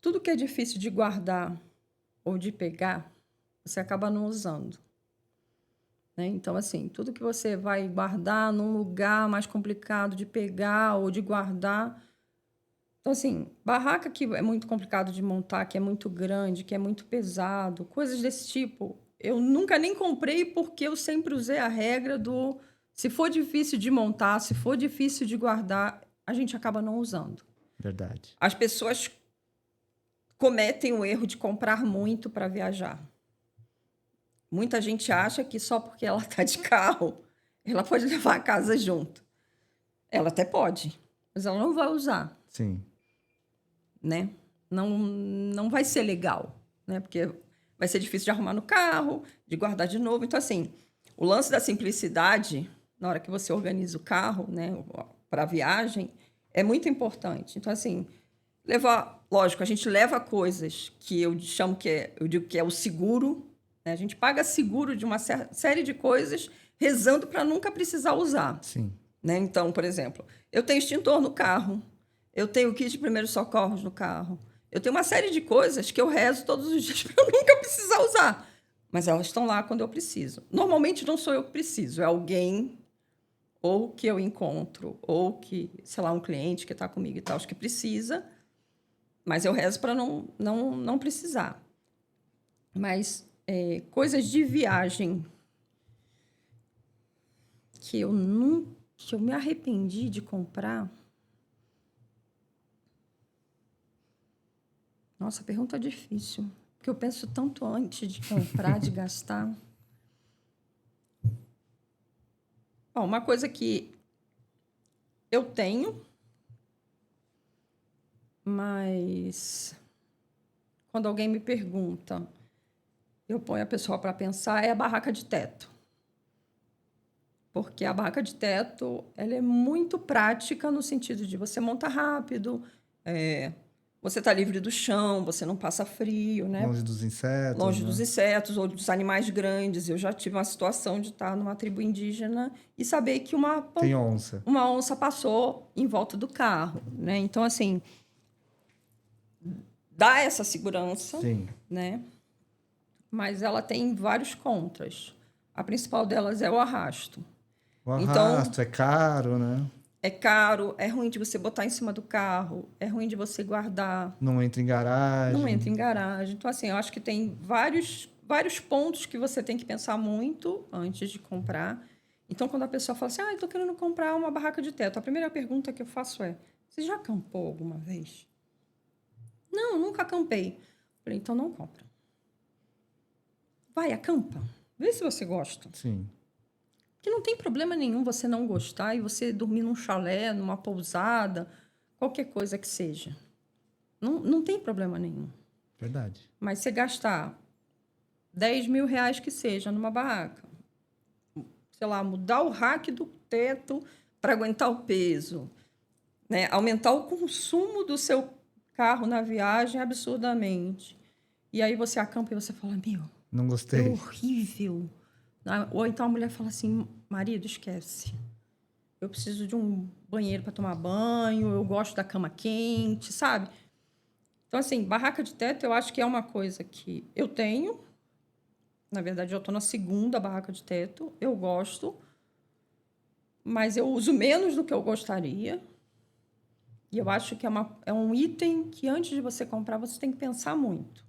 Tudo que é difícil de guardar ou de pegar, você acaba não usando. Né? Então, assim, tudo que você vai guardar num lugar mais complicado de pegar ou de guardar. Então, assim, barraca que é muito complicado de montar, que é muito grande, que é muito pesado, coisas desse tipo. Eu nunca nem comprei porque eu sempre usei a regra do se for difícil de montar, se for difícil de guardar, a gente acaba não usando. Verdade. As pessoas cometem o erro de comprar muito para viajar. Muita gente acha que só porque ela está de carro, ela pode levar a casa junto. Ela até pode, mas ela não vai usar, Sim. né? Não vai ser legal, né? Porque vai ser difícil de arrumar no carro, de guardar de novo. Então, assim, o lance da simplicidade, na hora que você organiza o carro, né, para a viagem, é muito importante. Então, assim, lógico, a gente leva coisas que eu chamo eu digo que é o seguro, né? A gente paga seguro de uma série de coisas, rezando para nunca precisar usar. Sim. Né? Então, por exemplo, eu tenho extintor no carro, eu tenho kit de primeiros socorros no carro, eu tenho uma série de coisas que eu rezo todos os dias para nunca precisar usar. Mas elas estão lá quando eu preciso. Normalmente não sou eu que preciso, é alguém ou que eu encontro, ou que, sei lá, um cliente que está comigo e tal, que precisa, mas eu rezo para não precisar. Mas coisas de viagem que eu me arrependi de comprar. Nossa, pergunta difícil. Porque eu penso tanto antes de comprar, de gastar. Bom, uma coisa que eu tenho, mas quando alguém me pergunta, eu ponho a pessoa para pensar, é a barraca de teto. Porque a barraca de teto, ela é muito prática no sentido de você monta rápido, você está livre do chão, você não passa frio, né? Longe dos insetos, Longe né? dos insetos ou dos animais grandes. Eu já tive uma situação de estar numa tribo indígena e saber que Tem onça. uma onça passou em volta do carro, né? Então, assim, dá essa segurança, Sim. né? Mas ela tem vários contras. A principal delas é o arrasto. O Então, arrasto é caro, né? é caro, é ruim de você botar em cima do carro, é ruim de você guardar, Não entra em garagem. não entra em garagem. Então, assim, eu acho que tem vários pontos que você tem que pensar muito antes de comprar. Então, quando a pessoa fala assim, eu estou querendo comprar uma barraca de teto, a primeira pergunta que eu faço é, você já acampou alguma vez? Não, nunca acampei. Falei, então não compra. Vai, acampa. Vê se você gosta. Sim. Porque não tem problema nenhum você não gostar e você dormir num chalé, numa pousada, qualquer coisa que seja. Não tem problema nenhum. Verdade. Mas você gastar 10 mil reais que seja numa barraca, sei lá, mudar o rack do teto para aguentar o peso, né? Aumentar o consumo do seu carro na viagem absurdamente. E aí você acampa e você fala, meu, Não é gostei. horrível. Ou então a mulher fala assim, marido, esquece. eu preciso de um banheiro para tomar banho, eu gosto da cama quente, sabe? Então, assim, barraca de teto eu acho que é uma coisa que eu tenho. Na verdade, eu estou na segunda barraca de teto. Eu gosto, mas eu uso menos do que eu gostaria. E eu acho que é um item que, antes de você comprar, você tem que pensar muito,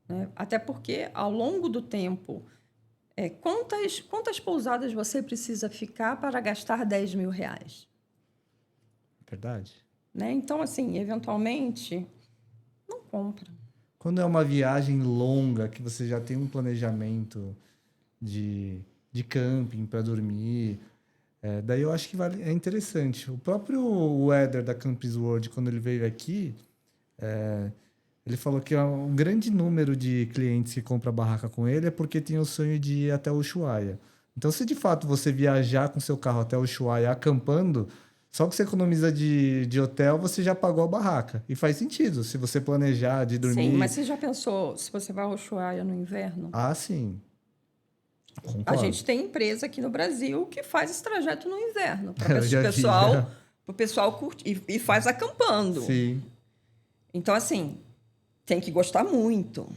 né? Até porque, ao longo do tempo, quantas pousadas você precisa ficar para gastar R$ 10.000? Verdade. Né? Então, assim, eventualmente, não compra. Quando é uma viagem longa, que você já tem um planejamento de camping para dormir, daí eu acho que é interessante. O próprio Éder da Campus World, quando ele veio aqui, ele falou que um grande número de clientes que compra barraca com ele é porque tem o sonho de ir até Ushuaia. Então, se de fato você viajar com seu carro até Ushuaia acampando, só que você economiza de hotel, você já pagou a barraca. E faz sentido, se você planejar de Sim, dormir. mas você já pensou, se você vai ao Ushuaia no inverno? Ah, sim. A Concordo. gente tem empresa aqui no Brasil que faz esse trajeto no inverno, para Eu já vi, já. o pessoal curtir e faz acampando. Sim, Então, assim, tem que gostar muito,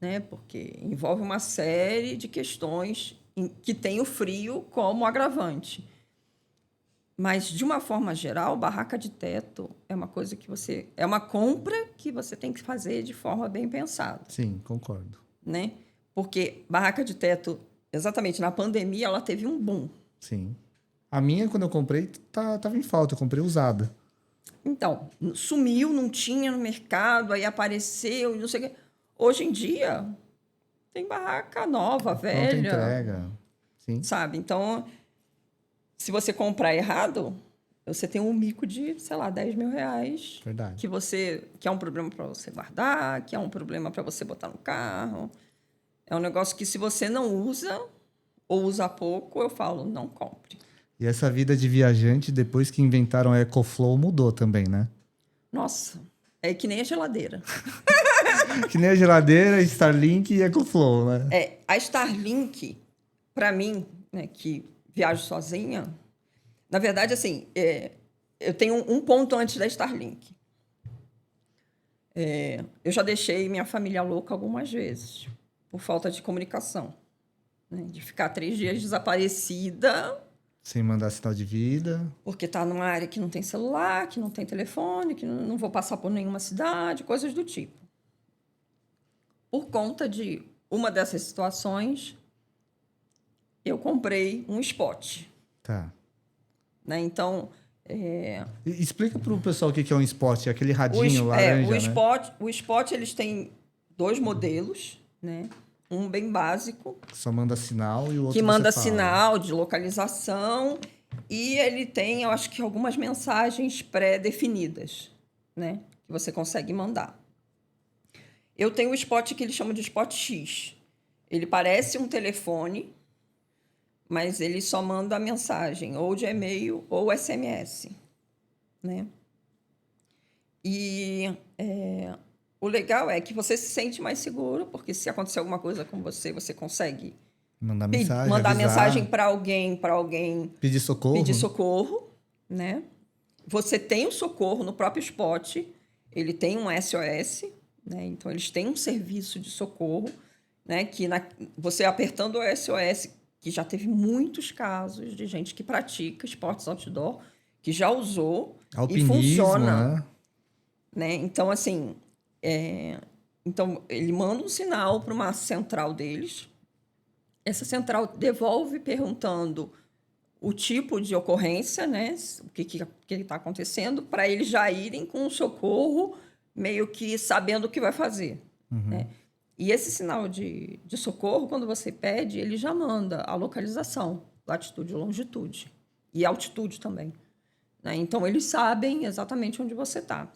né? Porque envolve uma série de questões que tem o frio como agravante. Mas, de uma forma geral, barraca de teto é uma coisa que é uma compra que você tem que fazer de forma bem pensada, sim, concordo. né? Porque barraca de teto, exatamente na pandemia, ela teve um boom. Sim. A minha, quando eu comprei, tava em falta. Eu comprei usada. Então, sumiu, não tinha no mercado, aí apareceu, e não sei o quê. Hoje em dia, tem barraca nova, Pronta velha, entrega. Sim, sabe? Então, se você comprar errado, você tem um mico de, sei lá, R$ 10.000, verdade. que é um problema para você guardar, que é um problema para você botar no carro. É um negócio que, se você não usa, ou usa pouco, eu falo, não compre. E essa vida de viajante, depois que inventaram a EcoFlow, mudou também, né? Nossa, é que nem a geladeira. Que nem a geladeira, Starlink e EcoFlow, né? A Starlink, para mim, né, que viajo sozinha, na verdade, assim, eu tenho um ponto antes da Starlink. Eu já deixei minha família louca algumas vezes, por falta de comunicação, né? De ficar 3 dias desaparecida, Sem mandar sinal de vida. porque está numa área que não tem celular, que não tem telefone, que não vou passar por nenhuma cidade, coisas do tipo. Por conta de uma dessas situações, eu comprei um spot, Tá. né? Então, Explica pro pessoal o que é um spot, é aquele radinho laranja, né? o spot eles têm 2 modelos, né? Um bem básico, Só manda sinal e o outro que você manda fala. sinal de localização, e ele tem, eu acho que, algumas mensagens pré-definidas, né? Que você consegue mandar. Eu tenho o spot que eles chamam de spot X. Ele parece um telefone, mas ele só manda a mensagem ou de e-mail ou SMS, né? E o legal é que você se sente mais seguro, porque se acontecer alguma coisa com você, você consegue Mandar mensagem, mandar avisar, mensagem para alguém pedir socorro. pedir socorro, né? Você tem o socorro no próprio spot, ele tem um SOS, né? Então eles têm um serviço de socorro, né? Que você apertando o SOS, que já teve muitos casos de gente que pratica esportes outdoor, que já usou Alpinismo, e funciona, né? né? Então, assim, então ele manda um sinal para uma central deles. Essa central devolve perguntando o tipo de ocorrência, né? O que está acontecendo, para eles já irem com o socorro, meio que sabendo o que vai fazer, né? E esse sinal de socorro, quando você pede, ele já manda a localização, latitude e longitude, e altitude também, né? Então, eles sabem exatamente onde você está.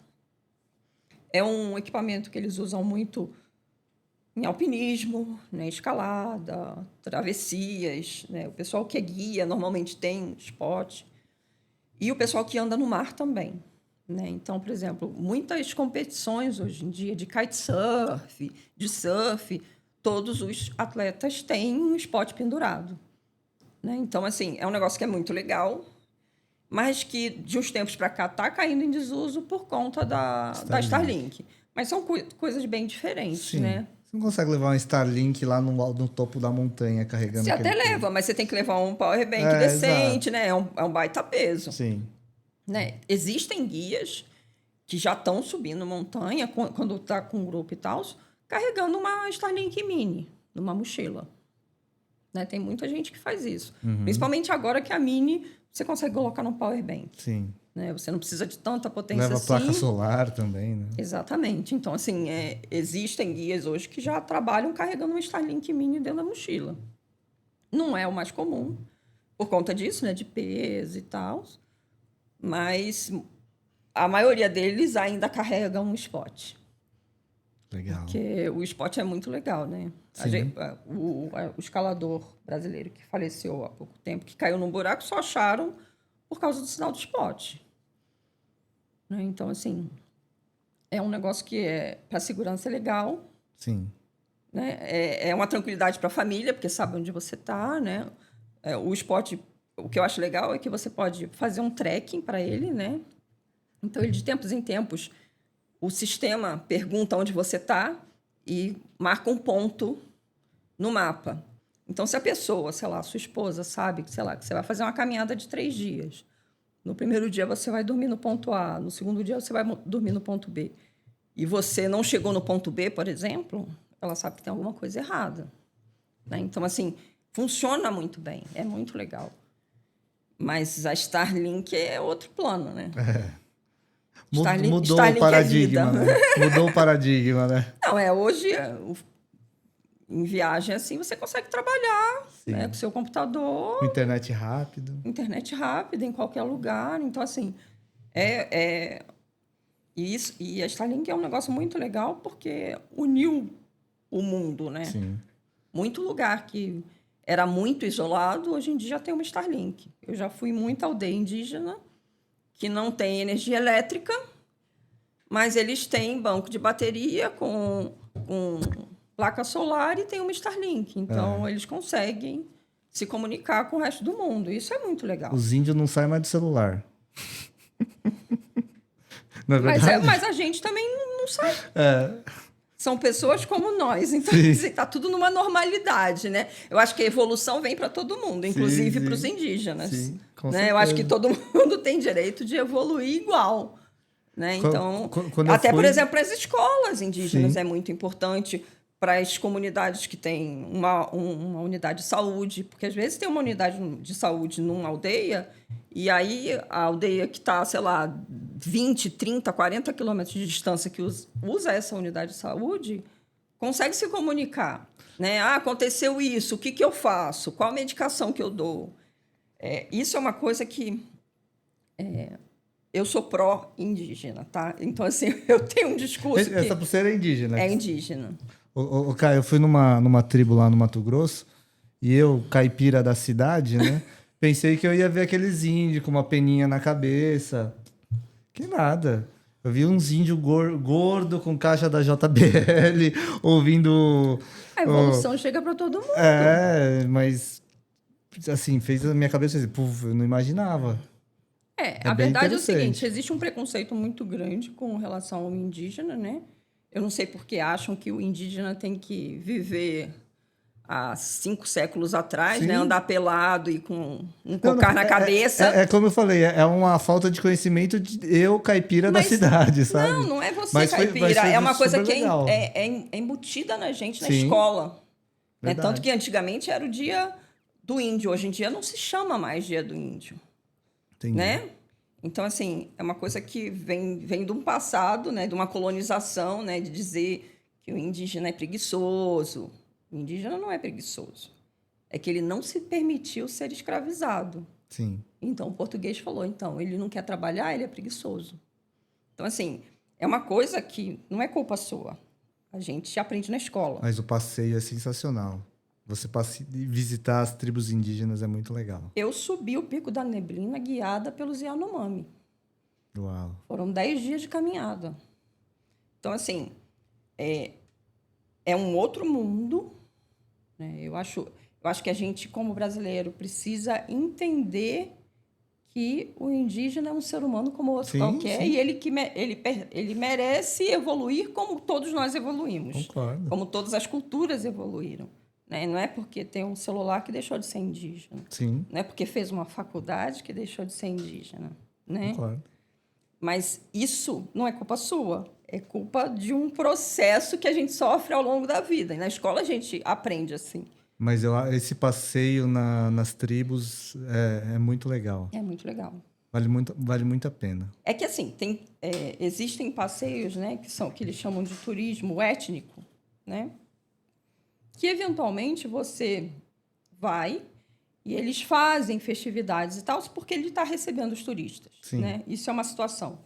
É um equipamento que eles usam muito em alpinismo, né, escalada, travessias, né? O pessoal que é guia normalmente tem spot. E o pessoal que anda no mar também, né? Então, por exemplo, muitas competições hoje em dia de kitesurf, de surf, todos os atletas têm um spot pendurado, né? Então, assim, é um negócio que é muito legal. mas que de uns tempos para cá está caindo em desuso por conta da Starlink. Mas são coisas bem diferentes, Sim. né? Você não consegue levar um Starlink lá no topo da montanha carregando Você até aquele leva, mas você tem que levar um power bank É, decente, né? É um baita peso. Sim. Né? Existem guias que já estão subindo montanha, quando está com um grupo e tal, carregando uma Starlink Mini numa mochila. Né? Tem muita gente que faz isso. Principalmente agora que a Mini você consegue colocar no power bank. Sim. Né? Você não precisa de tanta potência Leva assim. placa solar também, né? Exatamente. Então, assim, existem guias hoje que já trabalham carregando uma Starlink Mini dentro da mochila. Não é o mais comum, por conta disso, né? De peso e tal. Mas a maioria deles ainda carregam um spot. Legal. Porque o spot é muito legal, né? O escalador brasileiro que faleceu há pouco tempo, que caiu num buraco, só acharam por causa do sinal do spot. Né? Então, assim, é um negócio que para segurança é legal. Sim. Né? É uma tranquilidade para a família, porque sabe onde você está, né? O spot, o que eu acho legal é que você pode fazer um tracking para ele, né? Então, ele, de tempos em tempos, o sistema pergunta onde você está e marca um ponto no mapa. Então, se a pessoa, sei lá, sua esposa sabe, sei lá, que você vai fazer uma caminhada de 3 dias. No primeiro dia você vai dormir no ponto A, no segundo dia você vai dormir no ponto B. E você não chegou no ponto B, por exemplo, ela sabe que tem alguma coisa errada. Né? Então, assim, funciona muito bem, é muito legal. Mas a Starlink é outro plano, né? Mudou o paradigma, né? Mudou o paradigma, né? Não, hoje, em viagem assim, você consegue trabalhar, né, com o seu computador. Com internet rápido. Internet rápida, em qualquer lugar. Então, assim, isso. E a Starlink é um negócio muito legal porque uniu o mundo, né? Sim. Muito lugar que era muito isolado, hoje em dia já tem uma Starlink. Eu já fui em muita aldeia indígena que não tem energia elétrica, mas eles têm banco de bateria com placa solar e tem uma Starlink. Então, eles conseguem se comunicar com o resto do mundo. Isso é muito legal. Os índios não saem mais do celular. Não é verdade? Mas a gente também não sabe. São pessoas como nós, então está tudo numa normalidade, né? Eu acho que a evolução vem para todo mundo, inclusive para os indígenas. Sim, com né? Eu acho que todo mundo tem direito de evoluir igual. Né? Então, até, por exemplo, para as escolas indígenas é muito importante, para as comunidades que têm uma unidade de saúde, porque às vezes tem uma unidade de saúde numa aldeia, e aí a aldeia que está, sei lá, 20, 30, 40 quilômetros de distância que usa essa unidade de saúde, consegue se comunicar. Né? Aconteceu isso, o que eu faço? Qual a medicação que eu dou? Isso é uma coisa que... eu sou pró-indígena, tá? Então, assim, eu tenho um discurso que... Essa pulseira é indígena. É indígena. Caio, eu fui numa tribo lá no Mato Grosso, e eu, caipira da cidade, né? Pensei que eu ia ver aqueles índios com uma peninha na cabeça. Que nada. Eu vi uns índios gordo com caixa da JBL, ouvindo... A evolução chega para todo mundo. Mas, assim, fez a minha cabeça assim, eu não imaginava. A verdade é o seguinte, existe um preconceito muito grande com relação ao indígena, né? Eu não sei porque acham que o indígena tem que viver há 5 séculos atrás, né? Andar pelado e com um cocar na cabeça. Como eu falei, é uma falta de conhecimento de eu, caipira da cidade, sabe? Não é você, caipira. É uma coisa que é embutida na gente na escola. Né? Tanto que antigamente era o dia do índio. Hoje em dia não se chama mais dia do índio. Entendi. Né? Então, assim, é uma coisa que vem de um passado, né, de uma colonização, né, de dizer que o indígena é preguiçoso. O indígena não é preguiçoso. É que ele não se permitiu ser escravizado. Sim. Então, o português falou, então, ele não quer trabalhar, ele é preguiçoso. Então, assim, é uma coisa que não é culpa sua. A gente aprende na escola. Mas o passeio é sensacional. Você visitar as tribos indígenas é muito legal. Eu subi o Pico da Neblina guiada pelos Yanomami. Uau. Foram 10 dias de caminhada. Então, assim, é um outro mundo. Né? Eu acho que a gente, como brasileiro, precisa entender que o indígena é um ser humano como outro Sim, qualquer sim. e ele merece evoluir como todos nós evoluímos, Concordo. como todas as culturas evoluíram. Né? Não é porque tem um celular que deixou de ser indígena. Sim, Não é porque fez uma faculdade que deixou de ser indígena. Né? concordo. Mas isso não é culpa sua. É culpa de um processo que a gente sofre ao longo da vida. E na escola a gente aprende assim. Mas esse passeio nas tribos é muito legal. É muito legal. Vale muito a pena. É que assim, existem passeios, né, que eles chamam de turismo étnico, né? Que eventualmente você vai e eles fazem festividades e tal, porque ele está recebendo os turistas. Sim. Né? Isso é uma situação.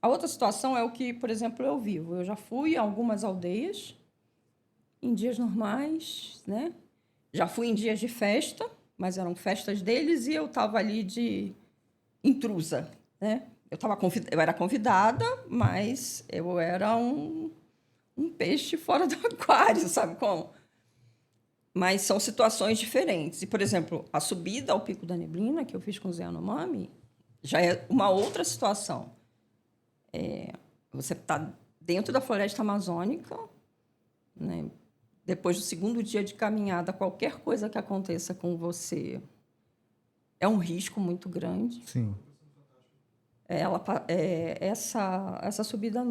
A outra situação é o que, por exemplo, eu vivo. Eu já fui a algumas aldeias em dias normais, né? Já fui em dias de festa, mas eram festas deles e eu estava ali de intrusa, né? Eu era convidada, mas eu era um peixe fora do aquário, sabe como? Mas são situações diferentes. E, por exemplo, a subida ao Pico da Neblina, que eu fiz com o Zé Yanomami, já é uma outra situação. Você está dentro da floresta amazônica, né? Depois do segundo dia de caminhada, qualquer coisa que aconteça com você é um risco muito grande. Sim. Essa subida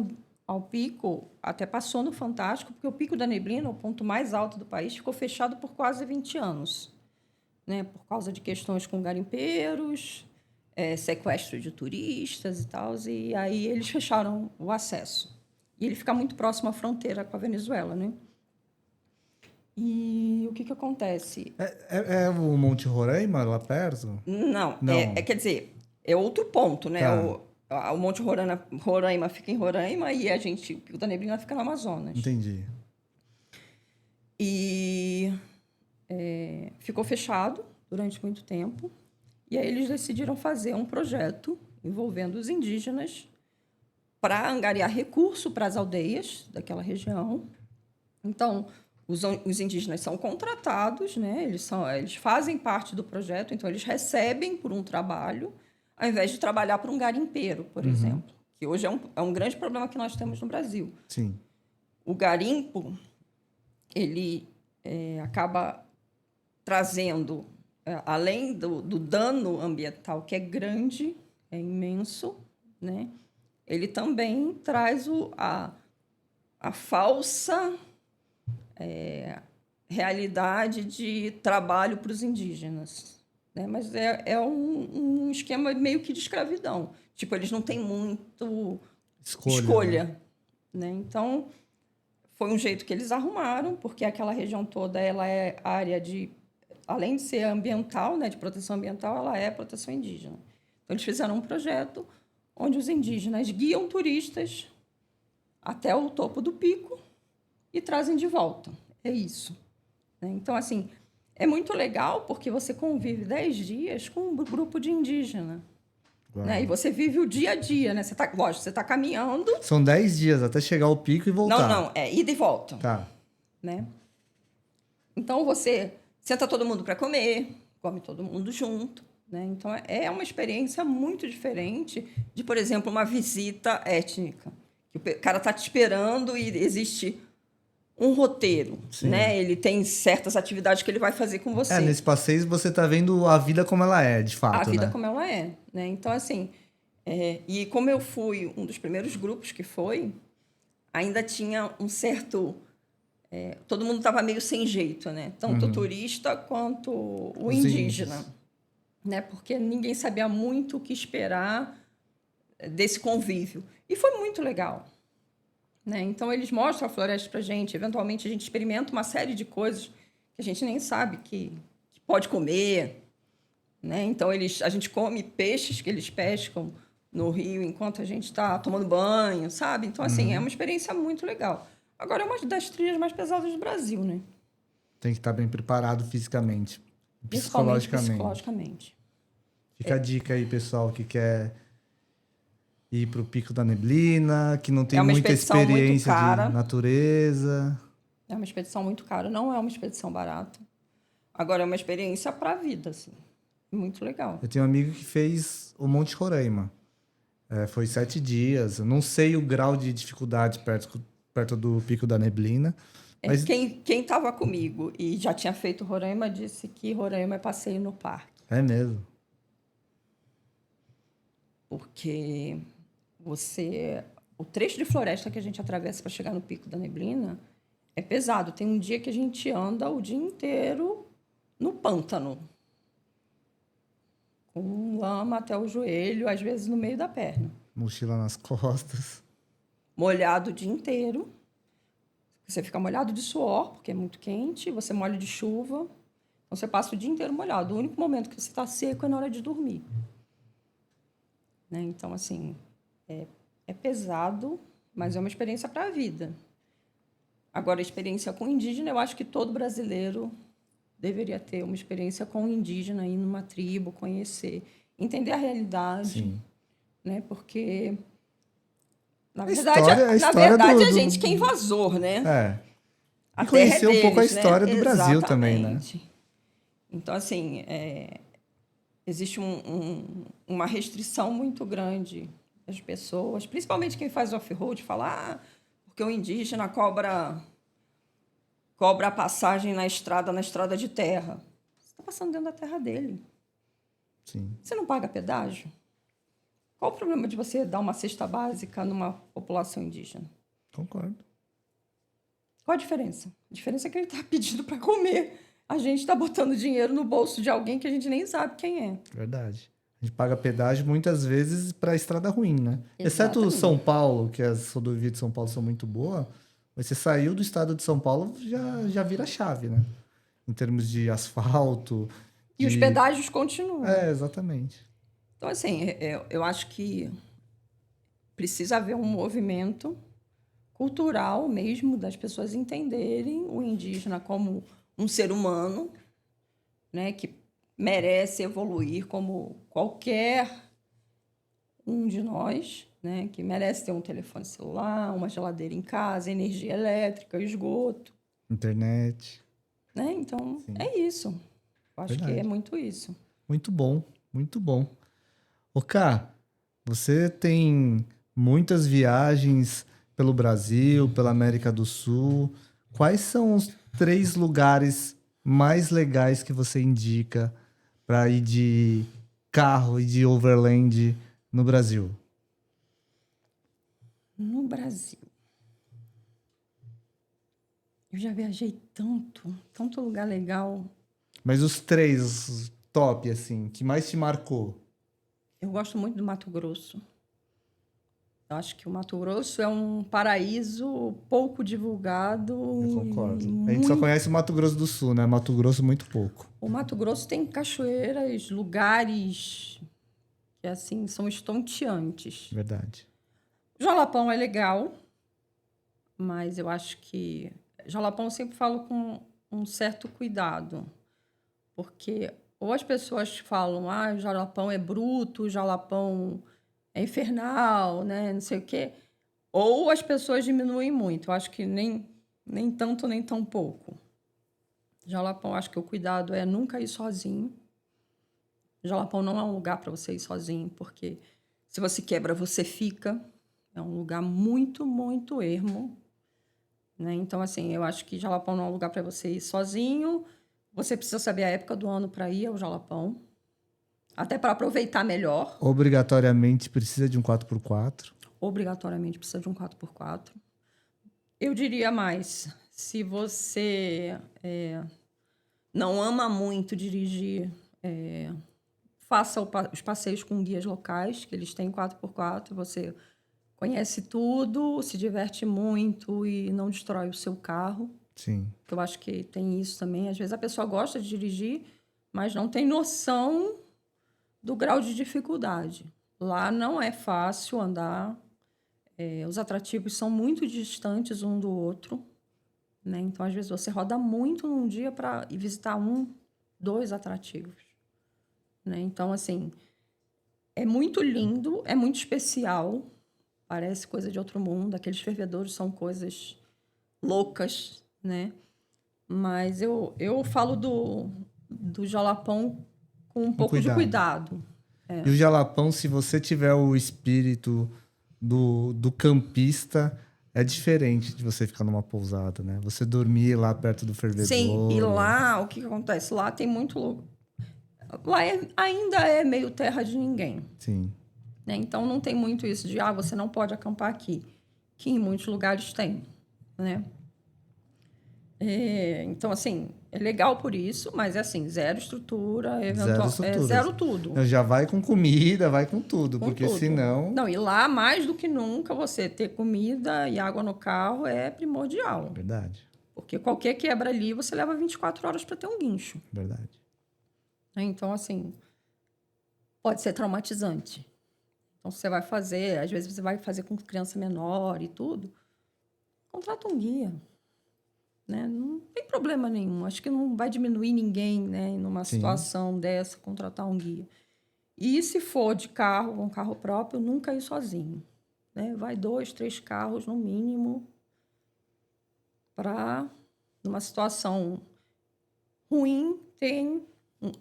ao pico até passou no Fantástico, porque o Pico da Neblina, o ponto mais alto do país, ficou fechado por quase 20 anos, né? Por causa de questões com garimpeiros, sequestro de turistas e tal, e aí eles fecharam o acesso. E ele fica muito próximo à fronteira com a Venezuela, né? E o que acontece? É o Monte Roraima lá perto? Não, Não. quer dizer, é outro ponto, né? Tá. O Monte Roraima fica em Roraima e o Pico da Neblina fica no Amazonas. Entendi. E ficou fechado durante muito tempo. E aí eles decidiram fazer um projeto envolvendo os indígenas para angariar recurso para as aldeias daquela região. Então, os indígenas são contratados, né? Eles fazem parte do projeto, então eles recebem por um trabalho, ao invés de trabalhar para um garimpeiro, por exemplo, que hoje é um grande problema que nós temos no Brasil. Sim. O garimpo, ele acaba trazendo, além do dano ambiental, que é grande, é imenso, né? Ele também traz a falsa realidade de trabalho para os indígenas. Né? Mas é um esquema meio que de escravidão. Tipo, eles não têm muito escolha. Né? Então, foi um jeito que eles arrumaram, porque aquela região toda ela é área de... Além de ser ambiental, né, de proteção ambiental, ela é proteção indígena. Então, eles fizeram um projeto onde os indígenas guiam turistas até o topo do pico e trazem de volta. É isso. Então, assim, é muito legal porque você convive 10 dias com um grupo de indígena. Né? E você vive o dia a dia, né? Lógico, você está caminhando... São 10 dias até chegar ao pico e voltar. Não, é ida e volta. Tá. Né? Então, você senta todo mundo para comer, come todo mundo junto. Né? Então, é uma experiência muito diferente de, por exemplo, uma visita étnica. Que o cara está te esperando e existe um roteiro, né? Ele tem certas atividades que ele vai fazer com você. Nesse passeio você está vendo a vida como ela é, de fato, A vida né? como ela é, né? Então, assim, e como eu fui um dos primeiros grupos que foi, ainda tinha um certo... todo mundo estava meio sem jeito, né? Tanto o turista quanto o indígena. Né? Porque ninguém sabia muito o que esperar desse convívio. E foi muito legal. Né? Então, eles mostram a floresta para a gente. Eventualmente, a gente experimenta uma série de coisas que a gente nem sabe que pode comer. Né? Então, a gente come peixes que eles pescam no rio enquanto a gente está tomando banho, sabe? Então, assim, é uma experiência muito legal. Agora, é uma das trilhas mais pesadas do Brasil, né? Tem que estar bem preparado fisicamente, psicologicamente. Fica a dica aí, pessoal, que quer ir para o Pico da Neblina, que não tem muita experiência de natureza. É uma expedição muito cara, não é uma expedição barata. Agora, é uma experiência para a vida, assim. Muito legal. Eu tenho um amigo que fez o Monte Roraima. Foi 7 dias. Eu não sei o grau de dificuldade perto do Pico da Neblina. Mas Quem estava comigo e já tinha feito Roraima disse que Roraima é passeio no parque. é mesmo. Porque o trecho de floresta que a gente atravessa para chegar no Pico da Neblina é pesado. Tem um dia que a gente anda o dia inteiro no pântano, com lama até o joelho, às vezes no meio da perna. Mochila nas costas. Molhado o dia inteiro. Você fica molhado de suor, porque é muito quente, você molha de chuva. Então, você passa o dia inteiro molhado. O único momento que você está seco é na hora de dormir. Né? Então, assim, é pesado, mas é uma experiência para a vida. Agora, a experiência com indígena, eu acho que todo brasileiro deveria ter uma experiência com indígena, ir numa tribo, conhecer, entender a realidade. Sim. Né? Porque, na A verdade, história a gente que é invasor, né? E conhecer um pouco a deles, história do Brasil Exatamente. também, né? Então, assim, existe uma restrição muito grande das pessoas, principalmente quem faz off-road, fala, porque o indígena cobra a passagem na estrada de terra. Você está passando dentro da terra dele. Sim. Você não paga pedágio? Qual o problema de você dar uma cesta básica numa população indígena? Concordo. Qual a diferença? A diferença é que ele está pedindo para comer. A gente está botando dinheiro no bolso de alguém que a gente nem sabe quem é. Verdade. A gente paga pedágio muitas vezes para estrada ruim, né? Exatamente. Exceto São Paulo, que as rodovias de São Paulo são muito boas. Mas você saiu do estado de São Paulo, já vira chave, né? Em termos de asfalto. E os pedágios continuam. Exatamente. Então, assim, eu acho que precisa haver um movimento cultural mesmo, das pessoas entenderem o indígena como um ser humano, né, que merece evoluir como qualquer um de nós, né, que merece ter um telefone celular, uma geladeira em casa, energia elétrica, esgoto. Internet. Né? Então, Sim. é isso. Eu acho Verdade. que é muito isso. Muito bom, muito bom. Ô, Ká, você tem muitas viagens pelo Brasil, pela América do Sul. Quais são os 3 lugares mais legais que você indica para ir de carro e de overland no Brasil? No Brasil, eu já viajei tanto lugar legal. Mas os 3 os top, assim, que mais te marcou? Eu gosto muito do Mato Grosso. Eu acho que o Mato Grosso é um paraíso pouco divulgado. Eu concordo. A gente só conhece o Mato Grosso do Sul, né? Mato Grosso muito pouco. O Mato Grosso tem cachoeiras, lugares que, assim, são estonteantes. Verdade. Jalapão é legal, mas eu acho que... Jalapão eu sempre falo com um certo cuidado, porque ou as pessoas falam, o Jalapão é bruto, o Jalapão é infernal, né? Não sei o quê. Ou as pessoas diminuem muito. Eu acho que nem tanto, nem tão pouco. Jalapão, acho que o cuidado é nunca ir sozinho. Jalapão não é um lugar para você ir sozinho, porque se você quebra, você fica. É um lugar muito, muito ermo. Né? Então, assim, eu acho que Jalapão não é um lugar para você ir sozinho. Você precisa saber a época do ano para ir ao Jalapão. Até para aproveitar melhor. Obrigatoriamente precisa de um 4x4. Obrigatoriamente precisa de um 4x4. Eu diria mais, se você não ama muito dirigir, faça os passeios com guias locais, que eles têm 4x4, você conhece tudo, se diverte muito e não destrói o seu carro. Sim. Eu acho que tem isso também. Às vezes a pessoa gosta de dirigir, mas não tem noção do grau de dificuldade. Lá não é fácil andar. Os atrativos são muito distantes um do outro. Né? Então, às vezes, você roda muito num dia para ir visitar 2 atrativos. Né? Então, assim, é muito lindo, é muito especial. Parece coisa de outro mundo. Aqueles fervedouros são coisas loucas, né? Mas eu falo do Jalapão com um pouco de cuidado. E o Jalapão, se você tiver o espírito do campista, é diferente de você ficar numa pousada, né? Você dormir lá perto do fervedouro. Sim, e lá, o que acontece? Lá tem muito lugar. Lá ainda é meio terra de ninguém. Sim. Né? Então, não tem muito isso de, você não pode acampar aqui. Que em muitos lugares tem, né? Então, assim, é legal por isso, mas é assim, zero estrutura, zero tudo. Já vai com comida, vai com tudo, porque tudo. senão... Não, e lá, mais do que nunca, você ter comida e água no carro é primordial. Verdade. Porque qualquer quebra ali, você leva 24 horas para ter um guincho. Verdade. Então, assim, pode ser traumatizante. Então, você vai fazer, às vezes você vai fazer com criança menor e tudo, contrata um guia. Né? Não tem problema nenhum. Acho que não vai diminuir ninguém, né? Numa situação dessa, contratar um guia. E se for de carro, com carro próprio, nunca ir sozinho. Né? Vai 2, 3 carros, no mínimo, para, numa situação ruim, tem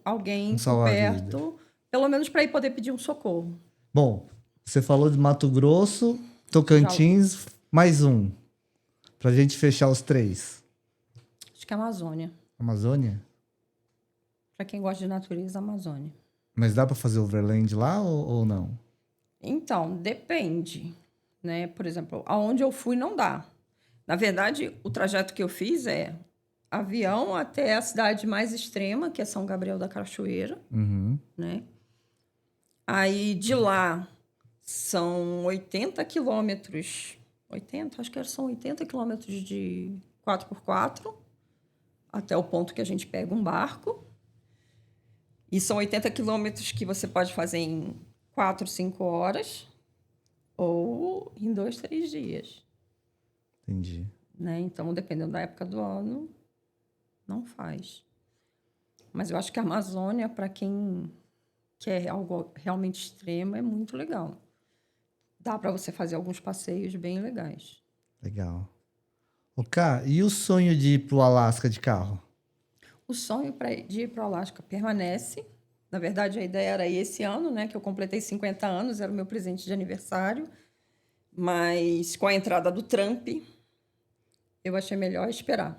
alguém por perto, pelo menos para ir poder pedir um socorro. Bom, você falou de Mato Grosso, Tocantins, mais um, para a gente fechar os 3. Acho que é Amazônia. Amazônia? Para quem gosta de natureza, Amazônia. Mas dá para fazer overland lá ou não? Então, depende. Né? Por exemplo, aonde eu fui não dá. Na verdade, o trajeto que eu fiz é avião até a cidade mais extrema, que é São Gabriel da Cachoeira. Uhum. Né? Aí, de lá, são 80 quilômetros. 80? Acho que são 80 quilômetros de 4x4. Até o ponto que a gente pega um barco. E são 80 quilômetros que você pode fazer em 4, 5 horas ou em 2, 3 dias. Entendi. Né? Então, dependendo da época do ano, não faz. Mas eu acho que a Amazônia, para quem quer algo realmente extremo, é muito legal. Dá para você fazer alguns passeios bem legais. Legal. Cá, e o sonho de ir para o Alasca de carro? O sonho de ir para o Alasca permanece. Na verdade, a ideia era ir esse ano, né? Que eu completei 50 anos, era o meu presente de aniversário. Mas com a entrada do Trump, eu achei melhor esperar.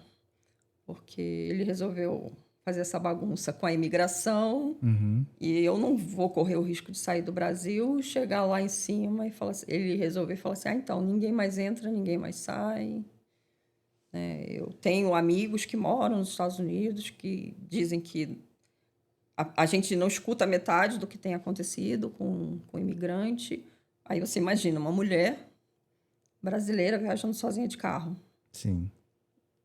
Porque ele resolveu fazer essa bagunça com a imigração. Uhum. E eu não vou correr o risco de sair do Brasil, chegar lá em cima e falar assim, ele resolveu falar assim, então, ninguém mais entra, ninguém mais sai. Eu tenho amigos que moram nos Estados Unidos que dizem que a gente não escuta metade do que tem acontecido com o imigrante. Aí você imagina uma mulher brasileira viajando sozinha de carro. Sim.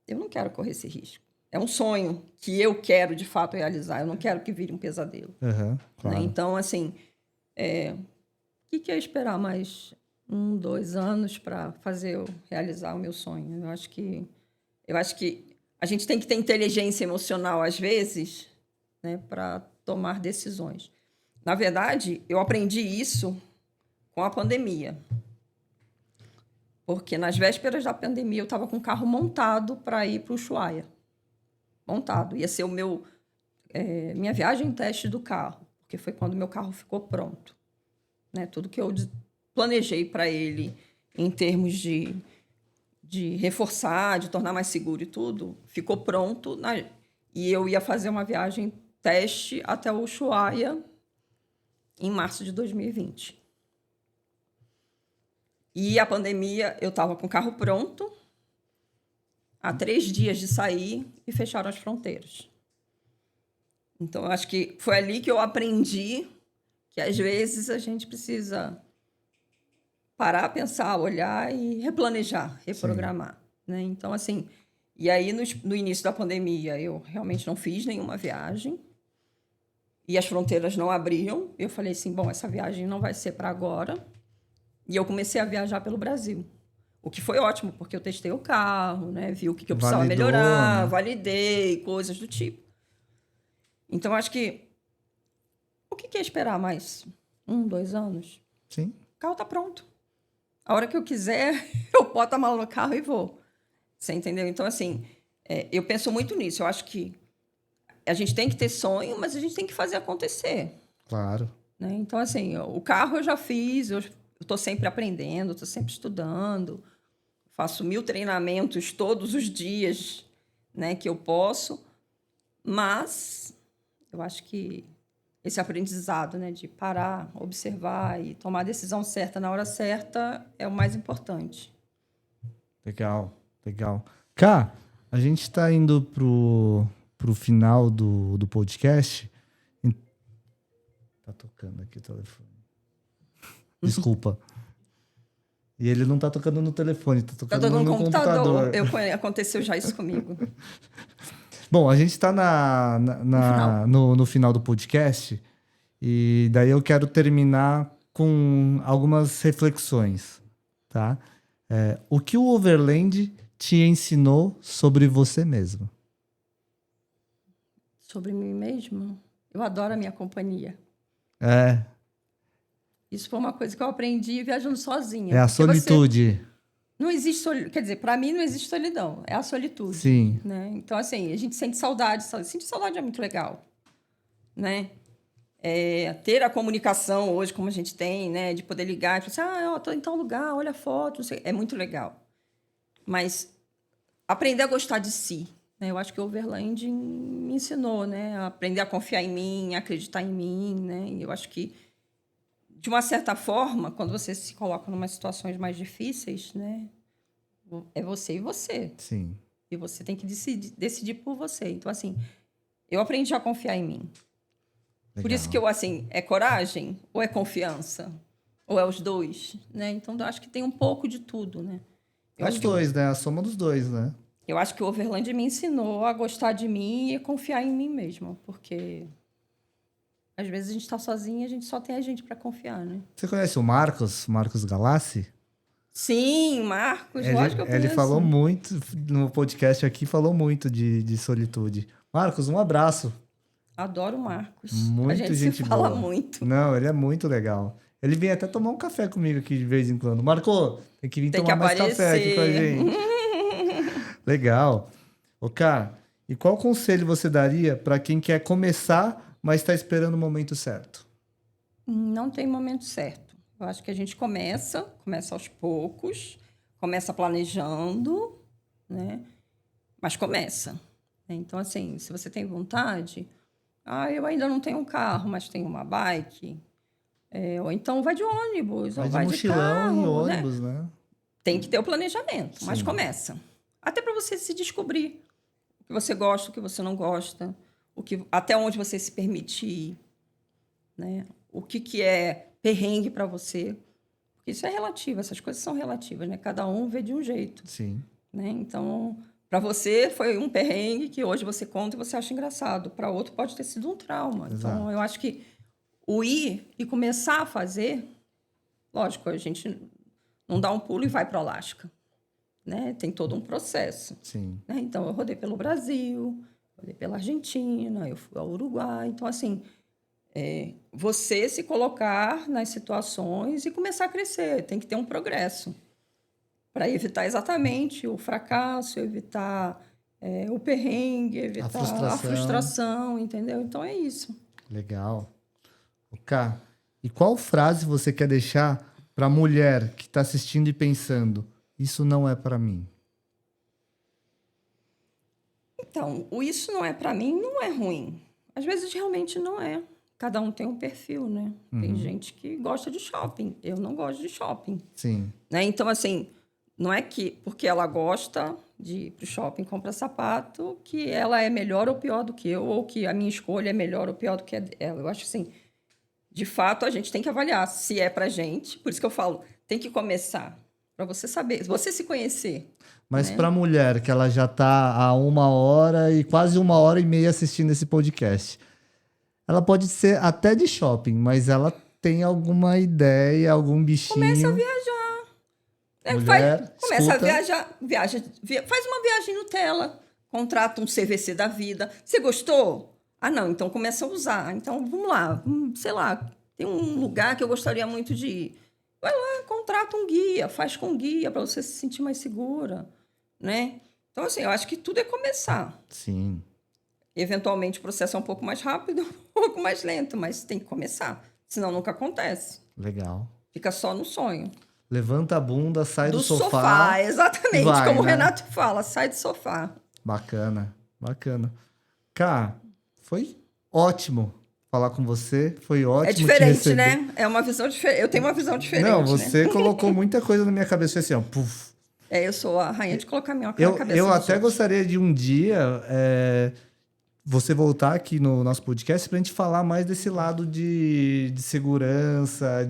Eu não quero correr esse risco. É um sonho que eu quero, de fato, realizar. Eu não quero que vire um pesadelo. Claro. Né? Então, assim, o que é esperar mais 1, 2 anos para realizar o meu sonho? Eu acho que a gente tem que ter inteligência emocional, às vezes, né, para tomar decisões. Na verdade, eu aprendi isso com a pandemia. Porque nas vésperas da pandemia eu estava com o carro montado para ir para o Ushuaia. Montado. Ia ser minha viagem teste do carro, porque foi quando meu carro ficou pronto. Né? Tudo que eu planejei para ele em termos de reforçar, de tornar mais seguro e tudo, ficou pronto. E eu ia fazer uma viagem teste até o Ushuaia em março de 2020. E a pandemia, eu estava com o carro pronto, há 3 dias de sair, e fecharam as fronteiras. Então, eu acho que foi ali que eu aprendi que, às vezes, a gente precisa parar, pensar, olhar e replanejar, reprogramar. Né? Então, assim, e aí, no início da pandemia, eu realmente não fiz nenhuma viagem e as fronteiras não abriam. Eu falei assim, bom, essa viagem não vai ser para agora. E eu comecei a viajar pelo Brasil. O que foi ótimo, porque eu testei o carro, né? Vi o que eu precisava melhorar, né? Validei, coisas do tipo. Então, acho que... O que é esperar mais 1, 2 anos? Sim. O carro está pronto. A hora que eu quiser, eu boto a mala no carro e vou. Você entendeu? Então, assim, eu penso muito nisso. Eu acho que a gente tem que ter sonho, mas a gente tem que fazer acontecer. Claro. Né? Então, assim, o carro eu já fiz, eu estou sempre aprendendo, estou sempre estudando, faço 1000 treinamentos todos os dias, né, que eu posso, mas eu acho que esse aprendizado, né, de parar, observar e tomar a decisão certa na hora certa é o mais importante. Legal, legal. Cá, a gente está indo pro final do podcast. Tá tocando aqui o telefone. Desculpa. E ele não tá tocando no telefone, tá tocando no computador. Aconteceu já isso comigo. Bom, a gente está no final do podcast e daí eu quero terminar com algumas reflexões, tá? O que o Overland te ensinou sobre você mesmo? Sobre mim mesmo? Eu adoro a minha companhia. Isso foi uma coisa que eu aprendi viajando sozinha. É a solitude. Não existe solidão. Quer dizer, para mim não existe solidão. É a solitude. Sim. Né? Então, assim, a gente sente saudade. Sentir saudade é muito legal. Né? Ter a comunicação hoje, como a gente tem, né? De poder ligar e falar assim, eu tô em tal lugar, olha a foto. Não sei. É muito legal. Mas aprender a gostar de si. Né? Eu acho que o Overland me ensinou, né? A aprender a confiar em mim, a acreditar em mim. Né? E eu acho que, de uma certa forma, quando você se coloca em umas situações mais difíceis, né? É você e você. Sim. E você tem que decidir por você. Então, assim, eu aprendi a confiar em mim. Legal. Por isso que eu, assim, é coragem ou é confiança? Ou é os dois? Né? Então, eu acho que tem um pouco de tudo, né? Os dois, né? A soma dos dois, né? Eu acho que o Overland me ensinou a gostar de mim e a confiar em mim mesma. Porque às vezes a gente está sozinha e a gente só tem a gente para confiar, né? Você conhece o Marcos Galassi? Sim, Marcos, lógico que eu conheço. Ele falou muito, no podcast aqui, falou muito de solitude. Marcos, um abraço. Adoro o Marcos. Muito a gente gente se fala boa. muito. Não, ele é muito legal. Ele vem até tomar um café comigo aqui de vez em quando. Marco, tem que vir tomar mais café aqui com a gente. Legal. Ô, Cá, e qual conselho você daria para quem quer começar, mas está esperando o momento certo? Não tem momento certo. Eu acho que a gente começa aos poucos, começa planejando, né? Mas começa. Então, assim, se você tem vontade, eu ainda não tenho um carro, mas tenho uma bike, ou então vai de ônibus, ou vai de mochilão carro, e ônibus, né? Tem que ter o planejamento, mas começa. Até para você se descobrir o que você gosta, o que você não gosta, até onde você se permite ir, né? O que é perrengue para você. Porque isso é relativo, essas coisas são relativas, né? Cada um vê de um jeito. Sim. Né? Então, para você foi um perrengue que hoje você conta e você acha engraçado. Para outro pode ter sido um trauma. Exato. Então, eu acho que o ir e começar a fazer, lógico, a gente não dá um pulo e vai para o Alasca. Né? Tem todo um processo. Sim. Né? Então, eu rodei pelo Brasil, rodei pela Argentina, eu fui ao Uruguai. Então, assim, você se colocar nas situações e começar a crescer. Tem que ter um progresso para evitar exatamente o fracasso, evitar o perrengue, evitar a frustração, entendeu? Então, é isso. Legal. Cá, e qual frase você quer deixar para a mulher que está assistindo e pensando, isso não é para mim? Então, o isso não é para mim não é ruim. Às vezes, realmente não é. Cada um tem um perfil, né? Uhum. Tem gente que gosta de shopping. Eu não gosto de shopping. Sim. Né? Então, assim, não é que porque ela gosta de ir para o shopping comprar sapato que ela é melhor ou pior do que eu, ou que a minha escolha é melhor ou pior do que a dela. Eu acho assim, de fato, a gente tem que avaliar se é pra gente. Por isso que eu falo, tem que começar para você saber, você se conhecer. Mas né? para a mulher que ela já está há 1h e quase 1h30 assistindo esse podcast, ela pode ser até de shopping, mas ela tem alguma ideia, algum bichinho. Começa a viajar. Mulher, começa escuta. a viajar, faz uma viagem Nutella, contrata um CVC da vida. Você gostou? Ah, não, então começa a usar. Então, vamos lá, sei lá, tem um lugar que eu gostaria muito de ir. Vai lá, contrata um guia, faz com guia para você se sentir mais segura, né? Então, assim, eu acho que tudo é começar. Sim. Eventualmente o processo é um pouco mais rápido, um pouco mais lento, mas tem que começar. Senão nunca acontece. Legal. Fica só no sonho. Levanta a bunda, sai do sofá. sofá. Exatamente. Vai, como o né? Renato fala, sai do sofá. Bacana, bacana. Cara, foi ótimo falar com você. Foi ótimo É te diferente, receber. né? É uma visão diferente. Eu tenho uma visão diferente, Não, né? você colocou muita coisa na minha cabeça. Foi assim, ó, puf. Eu sou a rainha de colocar minhoca na cabeça Eu dos até outros. gostaria de um dia você voltar aqui no nosso podcast pra gente falar mais desse lado de segurança,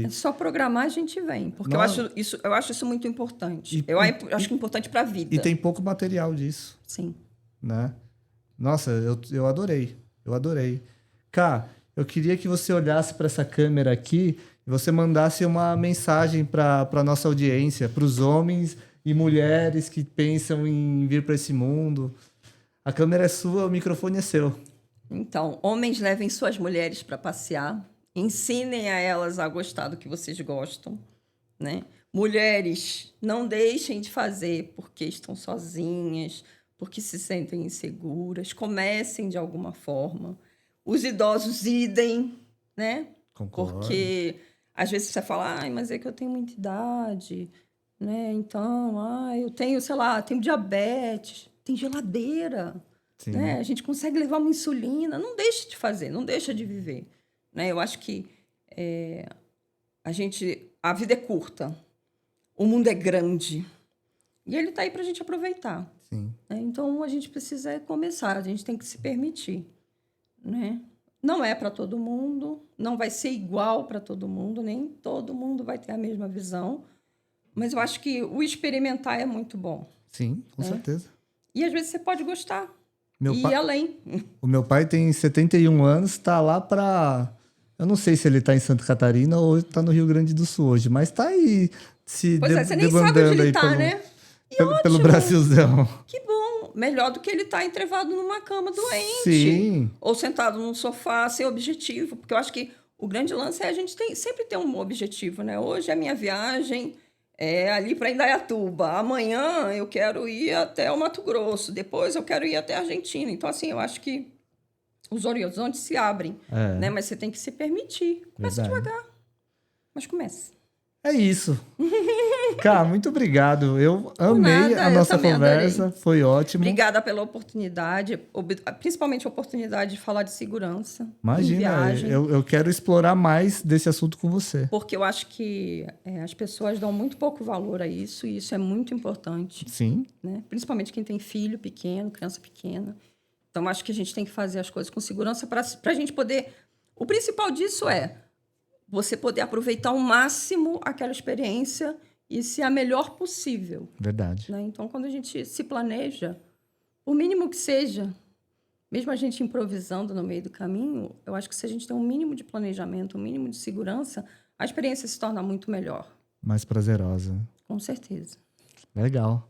É só programar, a gente vem. Porque Nossa. eu acho isso muito importante. E- Eu acho que é importante para a vida. E tem pouco material disso, Sim. né? Nossa, eu adorei. Eu adorei. Cá, eu queria que você olhasse para essa câmera aqui e você mandasse uma mensagem para nossa audiência, para os homens e mulheres que pensam em vir para esse mundo. A câmera é sua, o microfone é seu. Então, homens levem suas mulheres para passear. Ensinem a elas a gostar do que vocês gostam, né? Mulheres, não deixem de fazer porque estão sozinhas, porque se sentem inseguras. Comecem de alguma forma. Os idosos, idem, né? Concordo. Porque às vezes você fala, ai, mas é que eu tenho muita idade, né? Então, eu tenho, sei lá, tenho diabetes, tem geladeira, Sim. né? A gente consegue levar uma insulina. Não deixe de fazer, não deixa de viver, né? Eu acho que a vida é curta, o mundo é grande e ele está aí para a gente aproveitar. Sim. Né? Então, a gente precisa começar, a gente tem que se permitir, né? Não é para todo mundo, não vai ser igual para todo mundo, nem todo mundo vai ter a mesma visão, mas eu acho que o experimentar é muito bom. Sim, com certeza. E às vezes você pode gostar Meu e ir pai- além. O meu pai tem 71 anos, está lá para... Eu não sei se ele está em Santa Catarina ou está no Rio Grande do Sul hoje, mas está aí se Pois é, você nem sabe onde debandando ele aí está, né? pelo Brasilzão. Que bom! Melhor do que ele estar entrevado numa cama doente. Sim. Ou sentado num sofá sem objetivo. Porque eu acho que o grande lance é a gente sempre ter um objetivo, né? Hoje a minha viagem é ali para Indaiatuba. Amanhã eu quero ir até o Mato Grosso. Depois eu quero ir até a Argentina. Então, assim, eu acho que os horizontes se abrem. É. Né? Mas você tem que se permitir. Comece Verdade. devagar. Mas comece. É isso. Cara, muito obrigado. Eu amei nada, a eu nossa também conversa. adorei. Foi ótimo. Obrigada pela oportunidade, principalmente a oportunidade de falar de segurança em Imagina, viagem. eu quero explorar mais desse assunto com você. Porque eu acho que as pessoas dão muito pouco valor a isso, e isso é muito importante, Sim, né? Principalmente quem tem filho pequeno, criança pequena. Então, acho que a gente tem que fazer as coisas com segurança para a gente poder... O principal disso é você poder aproveitar ao máximo aquela experiência e ser a melhor possível. verdade. Né? Então, quando a gente se planeja, o mínimo que seja, mesmo a gente improvisando no meio do caminho, eu acho que se a gente tem um mínimo de planejamento, um mínimo de segurança, a experiência se torna muito melhor. Mais prazerosa. Com certeza. Legal.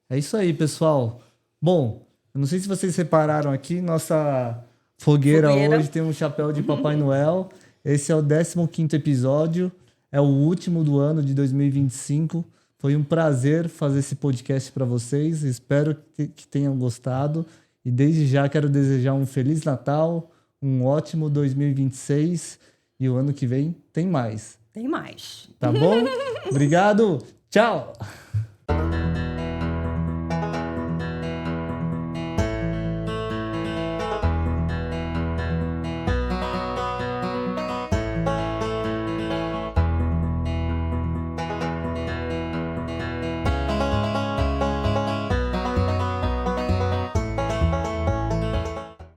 É isso aí, pessoal. Bom, eu não sei se vocês repararam aqui, nossa fogueira hoje tem um chapéu de Papai Noel. Esse é o 15º episódio, é o último do ano de 2025. Foi um prazer fazer esse podcast para vocês. Espero que tenham gostado. E desde já quero desejar um Feliz Natal, um ótimo 2026. E o ano que vem tem mais. Tem mais. Tá bom? Obrigado. Tchau.